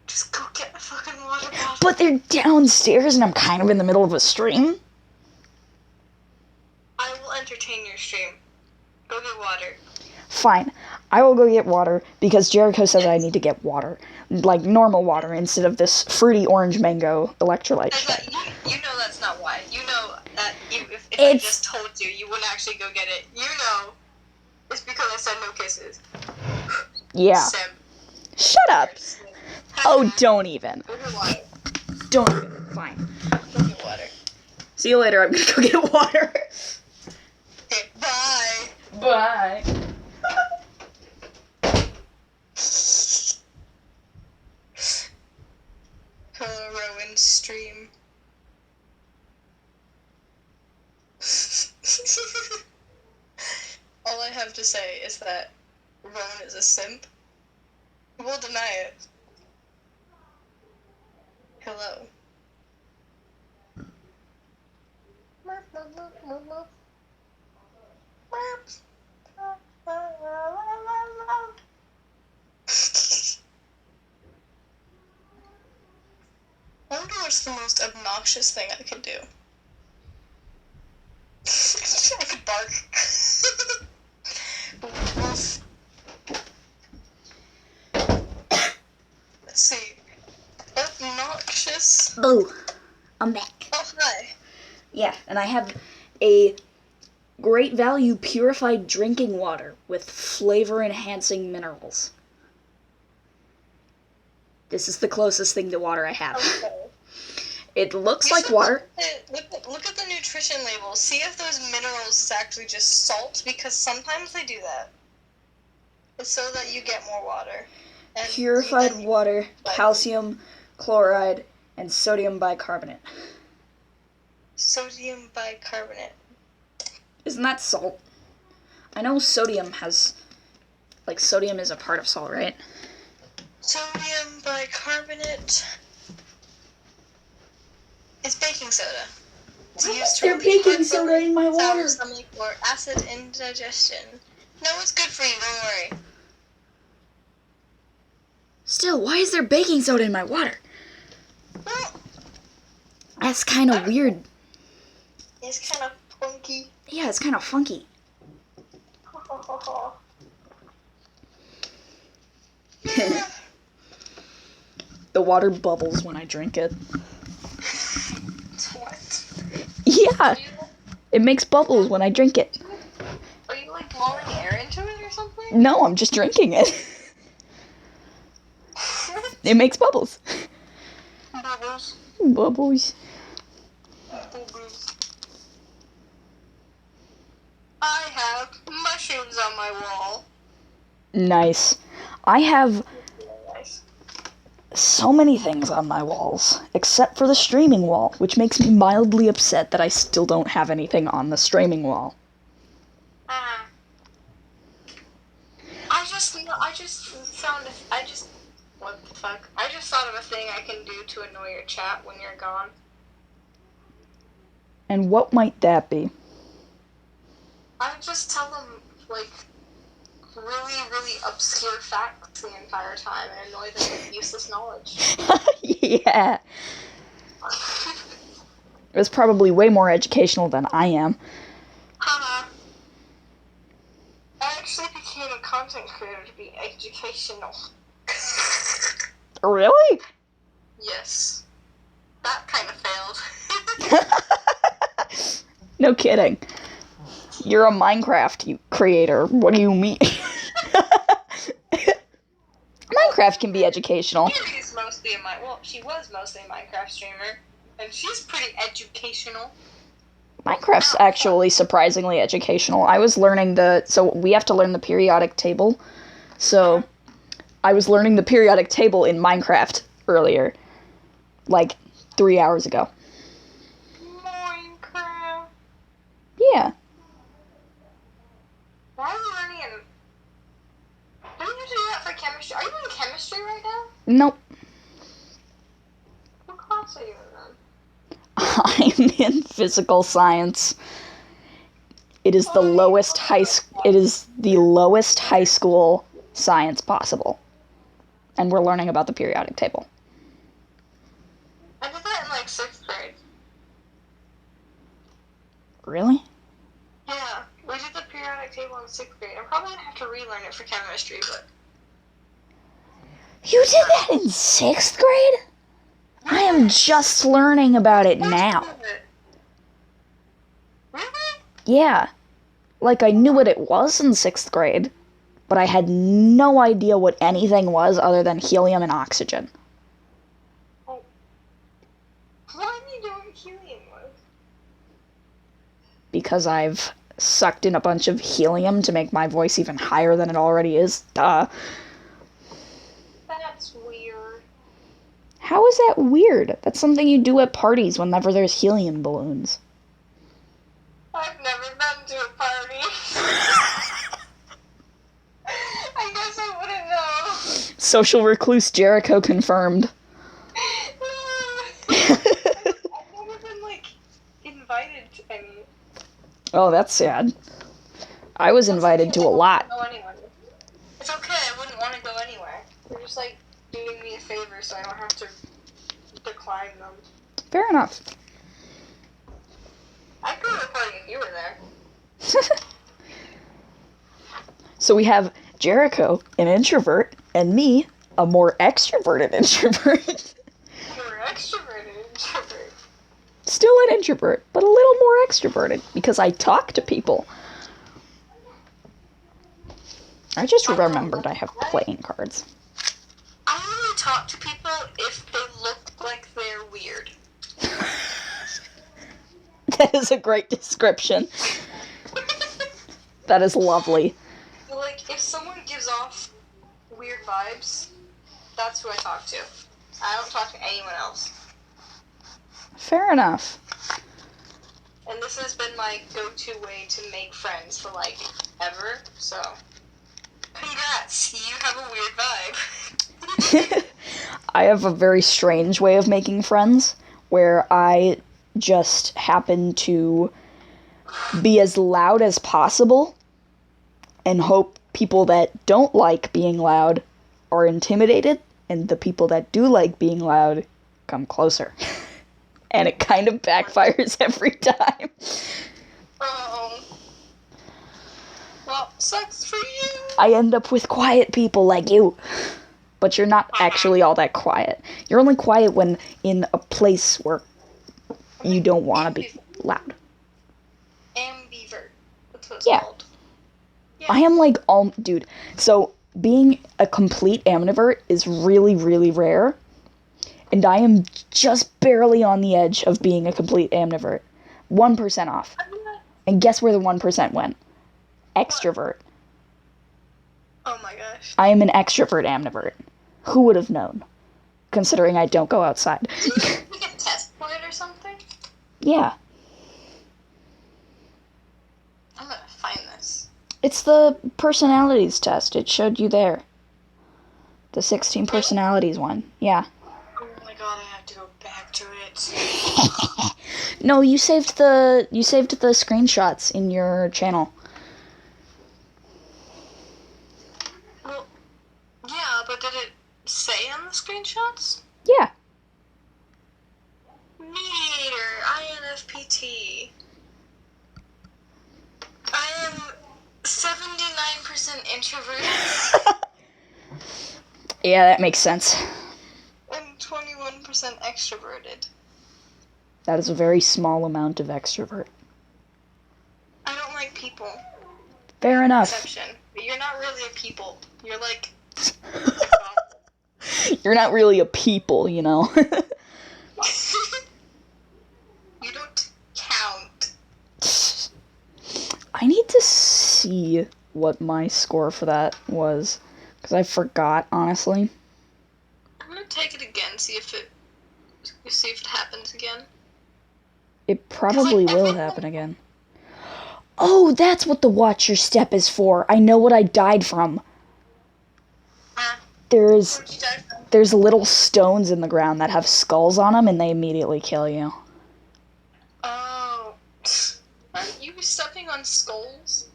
Just go get a fucking water bottle. But they're downstairs, and I'm kind of in the middle of a stream. I will entertain your stream. Go get water. Fine. I will go get water, because Jericho says I need to get water. Like, normal water, instead of this fruity orange mango electrolyte shit. You know that's not why. You know that if I just told you, you wouldn't actually go get it. You know it's because I said no kisses. Yeah. Sim. Shut up. Oh, don't even. Go get water. Don't even. Fine. Go get water. See you later. I'm gonna go get water. Okay, bye. Bye. Rowan stream. All I have to say is that Rowan is a simp. Who will deny it? Hello. I wonder what's the most obnoxious thing I could do. I could bark. Woof. Let's see. Obnoxious. Oh, I'm back. Oh, hi. Yeah, and I have a great value purified drinking water with flavor-enhancing minerals. This is the closest thing to water I have. Okay. It looks like water. Look at the nutrition label. See if those minerals is actually just salt, because sometimes they do that. It's so that you get more water. And Purified water, calcium chloride, and sodium bicarbonate. Sodium bicarbonate. Isn't that salt? I know sodium has... Like, sodium is a part of salt, right? Sodium bicarbonate. It's baking soda. It's used to relieve baking soda in my water. stomach or acid indigestion. No, it's good for you. Don't worry. Still, why is there baking soda in my water? Well, That's kind of weird. it's kind of funky. Yeah, it's kind of funky. The water bubbles when I drink it. What? Yeah, it makes bubbles when I drink it. Are you like blowing air into it or something? No, I'm just drinking it. It makes bubbles. Bubbles. Bubbles. Bubbles. I have mushrooms on my wall. Nice. I have Nice. so many things on my walls, except for the streaming wall, which makes me mildly upset that I still don't have anything on the streaming wall. What the fuck? I just thought of a thing I can do to annoy your chat when you're gone. And what might that be? I would just tell them, like, really, really obscure facts the entire time and annoy them with useless knowledge. Yeah. It was probably way more educational than I am. I actually became a content creator to be educational. Really? Yes. That kind of failed. No kidding. You're a Minecraft creator. What do you mean? Minecraft can be educational. She was mostly a Minecraft streamer, and she's pretty educational. Minecraft's actually surprisingly educational. I was learning so we have to learn the periodic table. So I was learning the periodic table in Minecraft earlier. Like 3 hours ago. Minecraft. Yeah. Why are you learning in... Don't you do that for chemistry? Are you in chemistry right now? Nope. What class are you in then? I'm in physical science. It is the lowest high school science possible. And we're learning about the periodic table. I did that in like 6th grade. Really? Yeah, we did the periodic table in 6th grade. I'm probably gonna have to relearn it for chemistry, but... You did that in 6th grade? I am just learning about it now. Really? Yeah. Like, I knew what it was in 6th grade, but I had no idea what anything was other than helium and oxygen. Oh. Why do you know what helium was? Because I've sucked in a bunch of helium to make my voice even higher than it already is. Duh. That's weird. How is that weird? That's something you do at parties whenever there's helium balloons. I've never been to a party. I guess I wouldn't know. Social recluse Jericho confirmed. I've never been, like, invited to any. Oh, that's sad. I was invited to a lot. It's okay, I wouldn't want to go anywhere. They're just, like, doing me a favor so I don't have to decline them. Fair enough. I'd go to a party if you were there. So we have Jericho, an introvert, and me, a more extroverted introvert. You're an extroverted introvert. Still an introvert, but a little more extroverted, because I talk to people. I just remembered I have playing cards. I only talk to people if they look like they're weird. That is a great description. That is lovely. Like, if someone gives off weird vibes, that's who I talk to. I don't talk to anyone else. Fair enough. And this has been my go-to way to make friends for, like, ever, so... Congrats, you have a weird vibe. I have a very strange way of making friends, where I just happen to be as loud as possible and hope people that don't like being loud are intimidated, and the people that do like being loud come closer. And it kind of backfires every time. Oh. Well, sucks for you. I end up with quiet people like you. but you're not actually all that quiet. You're only quiet when in a place where you don't want to be loud. Ambivert. That's what it's called. Yeah. I am like dude. So being a complete ambivert is really, really rare. And I am just barely on the edge of being a complete ambivert. 1% off. And guess where the 1% went? Extrovert. Oh my gosh. I am an extrovert ambivert. Who would have known? Considering I don't go outside. Do you get a test for it or something? Yeah. I'm gonna find this. It's the personalities test. It showed you there. The 16 personalities one. Yeah. Oh my god, I have to go back to it. No, you saved the screenshots in your channel. Well, yeah, but did it say on the screenshots? Yeah. Mediator, INFPT. I am 79% introverted. Yeah, that makes sense. And 21% extroverted. That is a very small amount of extrovert. I don't like people. Fair enough. Exception. But you're not really a people. You're like... You're not really a people, you know. You don't count. I need to see what my score for that was. Because I forgot, honestly. I'm gonna take it again, see if it happens again. It probably will happen again. Oh, that's what the watch your step is for. I know what I died from. There's little stones in the ground that have skulls on them, and they immediately kill you. Oh. Aren't you stepping on skulls?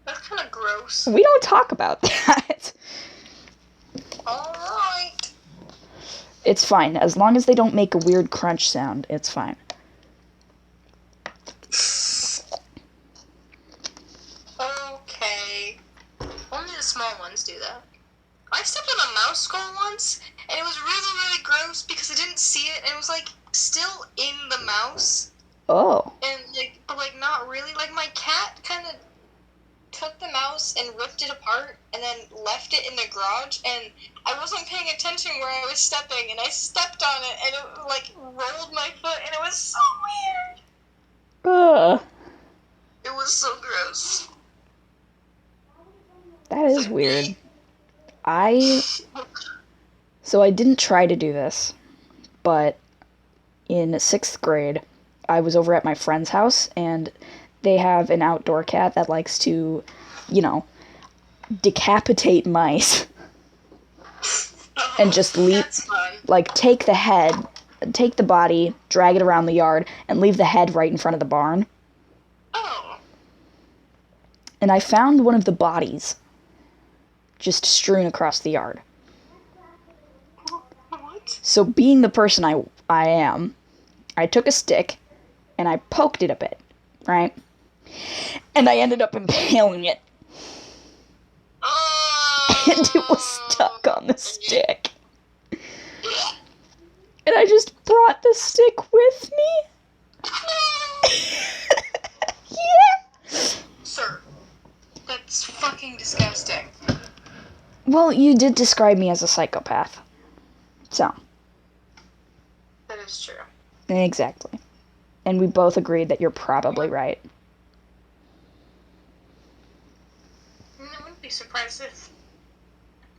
That's kind of gross. We don't talk about that. Alright. It's fine. As long as they don't make a weird crunch sound, it's fine. Okay. Only the small ones do that. I stepped on a mouse skull once, and it was really, really gross because I didn't see it, and it was, like, still in the mouse. Oh. And, like, but, like, not really. Like, my cat kind of took the mouse and ripped it apart and then left it in the garage, and I wasn't paying attention where I was stepping, and I stepped on it, and it, like, rolled my foot, and it was so weird. It was so gross. That is weird. So I didn't try to do this, but in 6th grade, I was over at my friend's house, and they have an outdoor cat that likes to, you know, decapitate mice. And just leave, like, take the body, drag it around the yard, and leave the head right in front of the barn. Oh. And I found one of the bodies just strewn across the yard. What? So being the person I am, I took a stick, and I poked it a bit, right? And I ended up impaling it. And it was stuck on the stick. And I just brought the stick with me. Yeah. Sir, that's fucking disgusting. Well, you did describe me as a psychopath. So. That is true. Exactly. And we both agreed that you're probably right. I wouldn't be surprised if...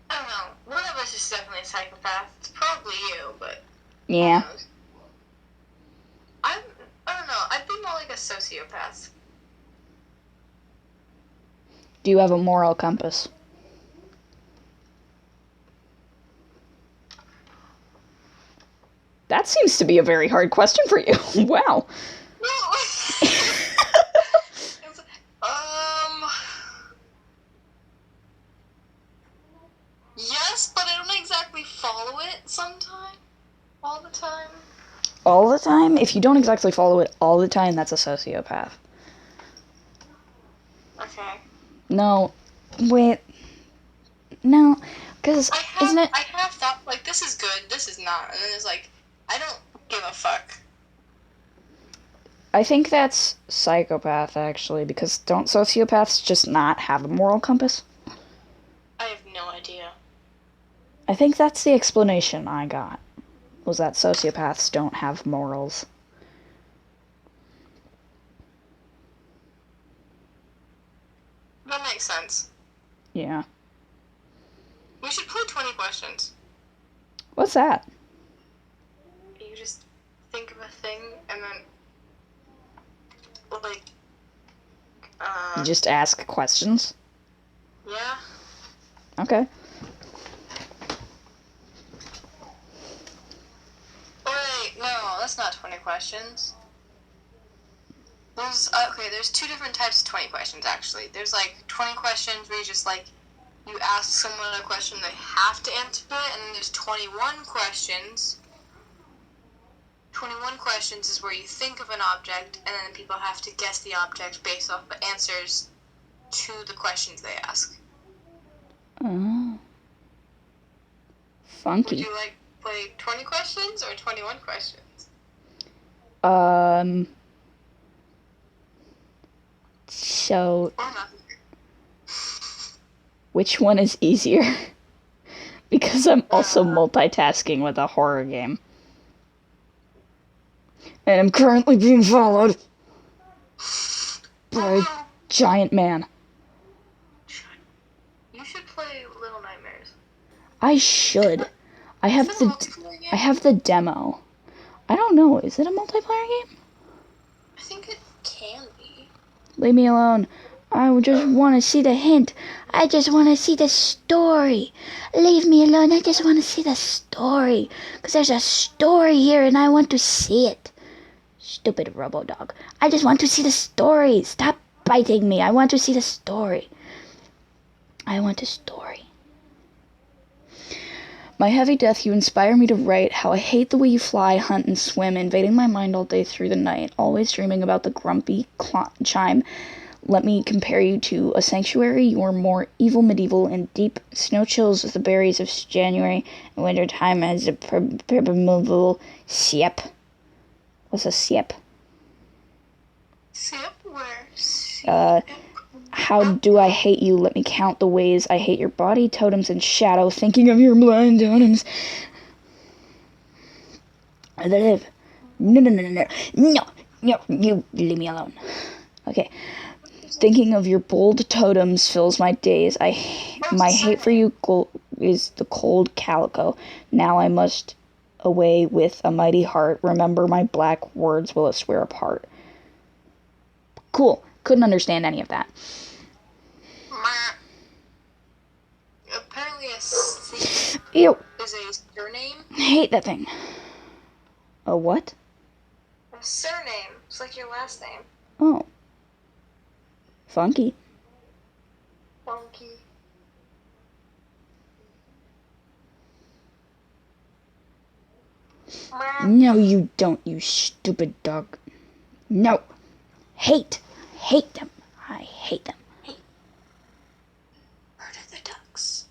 I don't know. One of us is definitely a psychopath. It's probably you, but... Yeah. I don't know. I'd be more like a sociopath. Do you have a moral compass? That seems to be a very hard question for you. Wow. Yes, but I don't exactly follow it sometime. All the time. All the time? If you don't exactly follow it all the time, that's a sociopath. Okay. No. Wait. No, because isn't it? I have thought, like, this is good, this is not. And then it's like, I don't give a fuck. I think that's psychopath, actually, because don't sociopaths just not have a moral compass? I have no idea. I think that's the explanation I got, was that sociopaths don't have morals. That makes sense. Yeah. We should play 20 questions. What's that? You just think of a thing and then, like, You just ask questions? yeah. Okay. Wait, no, that's not 20 questions. There's two different types of 20 questions, actually. There's, like, 20 questions where you just, like, you ask someone a question, they have to answer it, and then there's 21 questions. 21 questions is where you think of an object, and then people have to guess the object based off the answers to the questions they ask. Oh. Funky. Would you like to play 20 questions or 21 questions? So, Or nothing. which one is easier? Because I'm also multitasking with a horror game. And I'm currently being followed by a giant man. You should play Little Nightmares. I should. I have Is that a multiplayer game? I have the demo. I don't know. Is it a multiplayer game? I think it can be. Leave me alone. I just want to see the hint. I just want to see the story. Leave me alone. I just want to see the story. Because there's a story here and I want to see it. Stupid robo-dog. I just want to see the story. Stop biting me. I want to see the story. I want a story. My heavy death, you inspire me to write how I hate the way you fly, hunt, and swim, invading my mind all day through the night, always dreaming about the grumpy chime. Let me compare you to a sanctuary. You are more evil, medieval, and deep. Snow chills with the berries of January, and winter time as a permeable siep. What's a siep? Siep where? How do I hate you? Let me count the ways I hate your body, totems, and shadow, thinking of your blind totems. I live. No, you leave me alone. Okay. Thinking of your bold totems fills my days. My hate for you is the cold calico. Now I must away with a mighty heart. Remember my black words will us swear apart. Cool. Couldn't understand any of that. Apparently a C Ew. is a surname. I hate that thing. A what? A surname. It's like your last name. Oh. Funky. Funky. No, you don't, you stupid dog. No. Hate. Hate them. I hate them. Murder the ducks.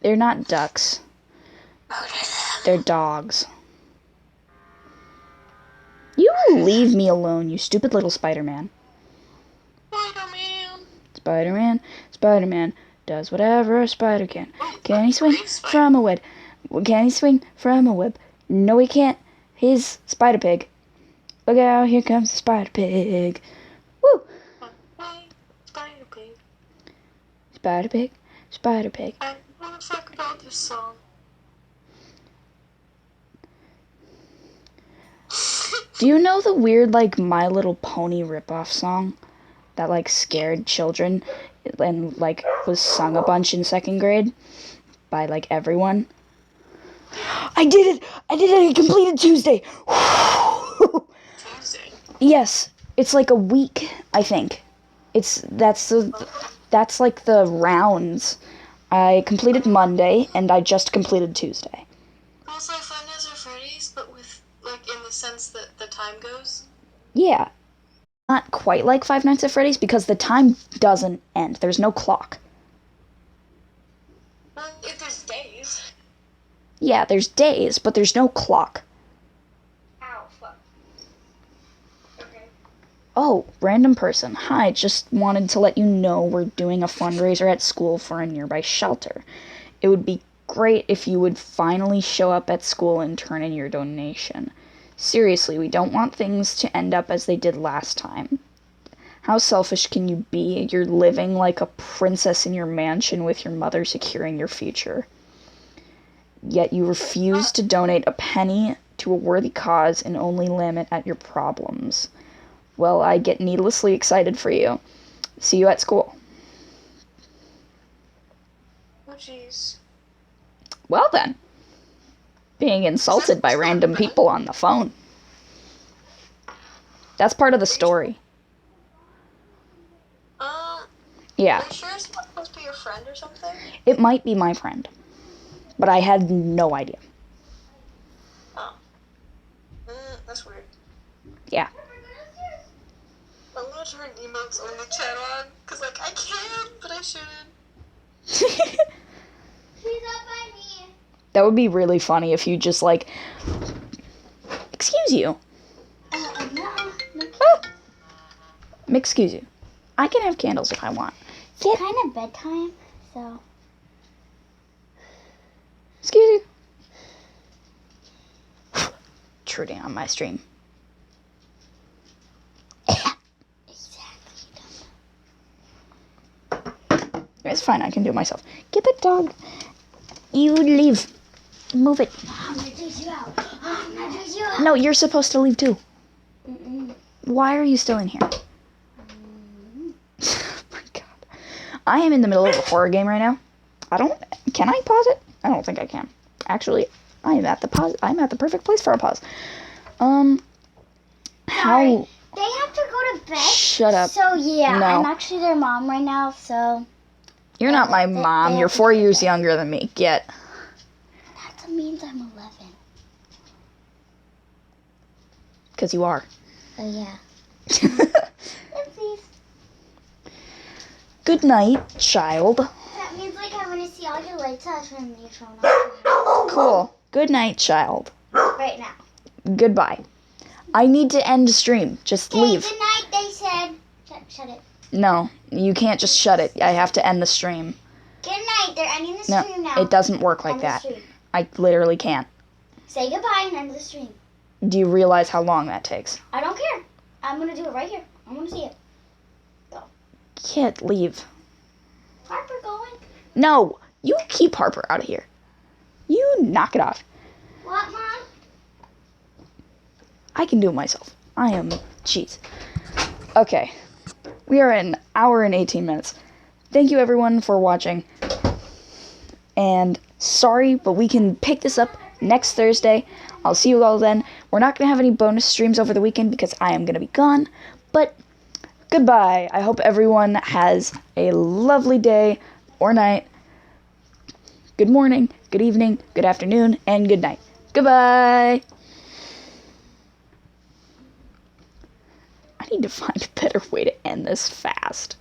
They're not ducks. Murder them. They're dogs. You leave me alone, you stupid little Spider-Man. Spider-Man. Spider-Man. Spider-Man does whatever a spider can. Can he swing from a web? Can he swing from a web? No, he can't. He's Spider-Pig. Look out, here comes the Spider-Pig. Woo! Spider-Pig. Spider-Pig. Spider-Pig. I want to talk about this song. Do you know the weird, like, My Little Pony ripoff song that, like, scared children and, like, was sung a bunch in second grade by, like, everyone? I did it! I did it! I completed Tuesday! Tuesday? Yes. It's like a week, I think. That's like the rounds. I completed Monday, and I just completed Tuesday. Well, it's like Five Nights at Freddy's, but with, like, in the sense that the time goes. Yeah. Not quite like Five Nights at Freddy's, because the time doesn't end. There's no clock. Well, if there's days. Yeah, there's days, but there's no clock. Ow, fuck. Okay. Oh, random person. Hi, just wanted to let you know we're doing a fundraiser at school for a nearby shelter. It would be great if you would finally show up at school and turn in your donation. Seriously, we don't want things to end up as they did last time. How selfish can you be? You're living like a princess in your mansion with your mother securing your future. Yet you refuse to donate a penny to a worthy cause and only lament at your problems. Well, I get needlessly excited for you. See you at school. Oh, jeez. Well then. Being insulted by random people on the phone. That's part of the story. Yeah. Are you sure it's not supposed to be your friend or something? It might be my friend. But I had no idea. Oh. That's weird. Yeah. I'm gonna turn emotes only chat on, cause like I can, but I shouldn't. He's up by me. That would be really funny if you just like, excuse you. No. Excuse you. I can have candles if I want. It's kind of bedtime, so. Excuse you. Intruding on my stream. Exactly. It's fine, I can do it myself. Get the dog. You leave. Move it. I'm gonna take you out. I'm gonna take you out. No, you're supposed to leave too. Mm-mm. Why are you still in here? Oh my god. I am in the middle of a horror game right now. Can I pause it? I don't think I can. Actually, I'm at the perfect place for a pause. How? Sorry. They have to go to bed. Shut up. So yeah, No. I'm actually their mom right now, so. You're not my mom. You're 4 years younger than me. Get. That means I'm 11. Because you are. Oh yeah. Oopsies. Good night, child. That means like I'm gonna see all your lights out from your phone off Cool. Good night, child. right now. Goodbye. I need to end the stream. Just Okay, leave. good night, they said. Shut it. No, you can't just shut it. I have to end the stream. Good night. They're ending the No, stream now. it doesn't work like End the that. stream. I literally can't. Say goodbye and end the stream. Do you realize how long that takes? I don't care. I'm gonna do it right here. I want to see it. Can't leave. Harper going. No, you keep Harper out of here. You knock it off. What, Mom? I can do it myself. I am cheese. Okay. We are at 1 hour and 18 minutes. Thank you everyone for watching. And sorry, but we can pick this up next Thursday. I'll see you all then. We're not going to have any bonus streams over the weekend because I am going to be gone. But goodbye. I hope everyone has a lovely day or night. Good morning, good evening, good afternoon, and good night. Goodbye. I need to find a better way to end this fast.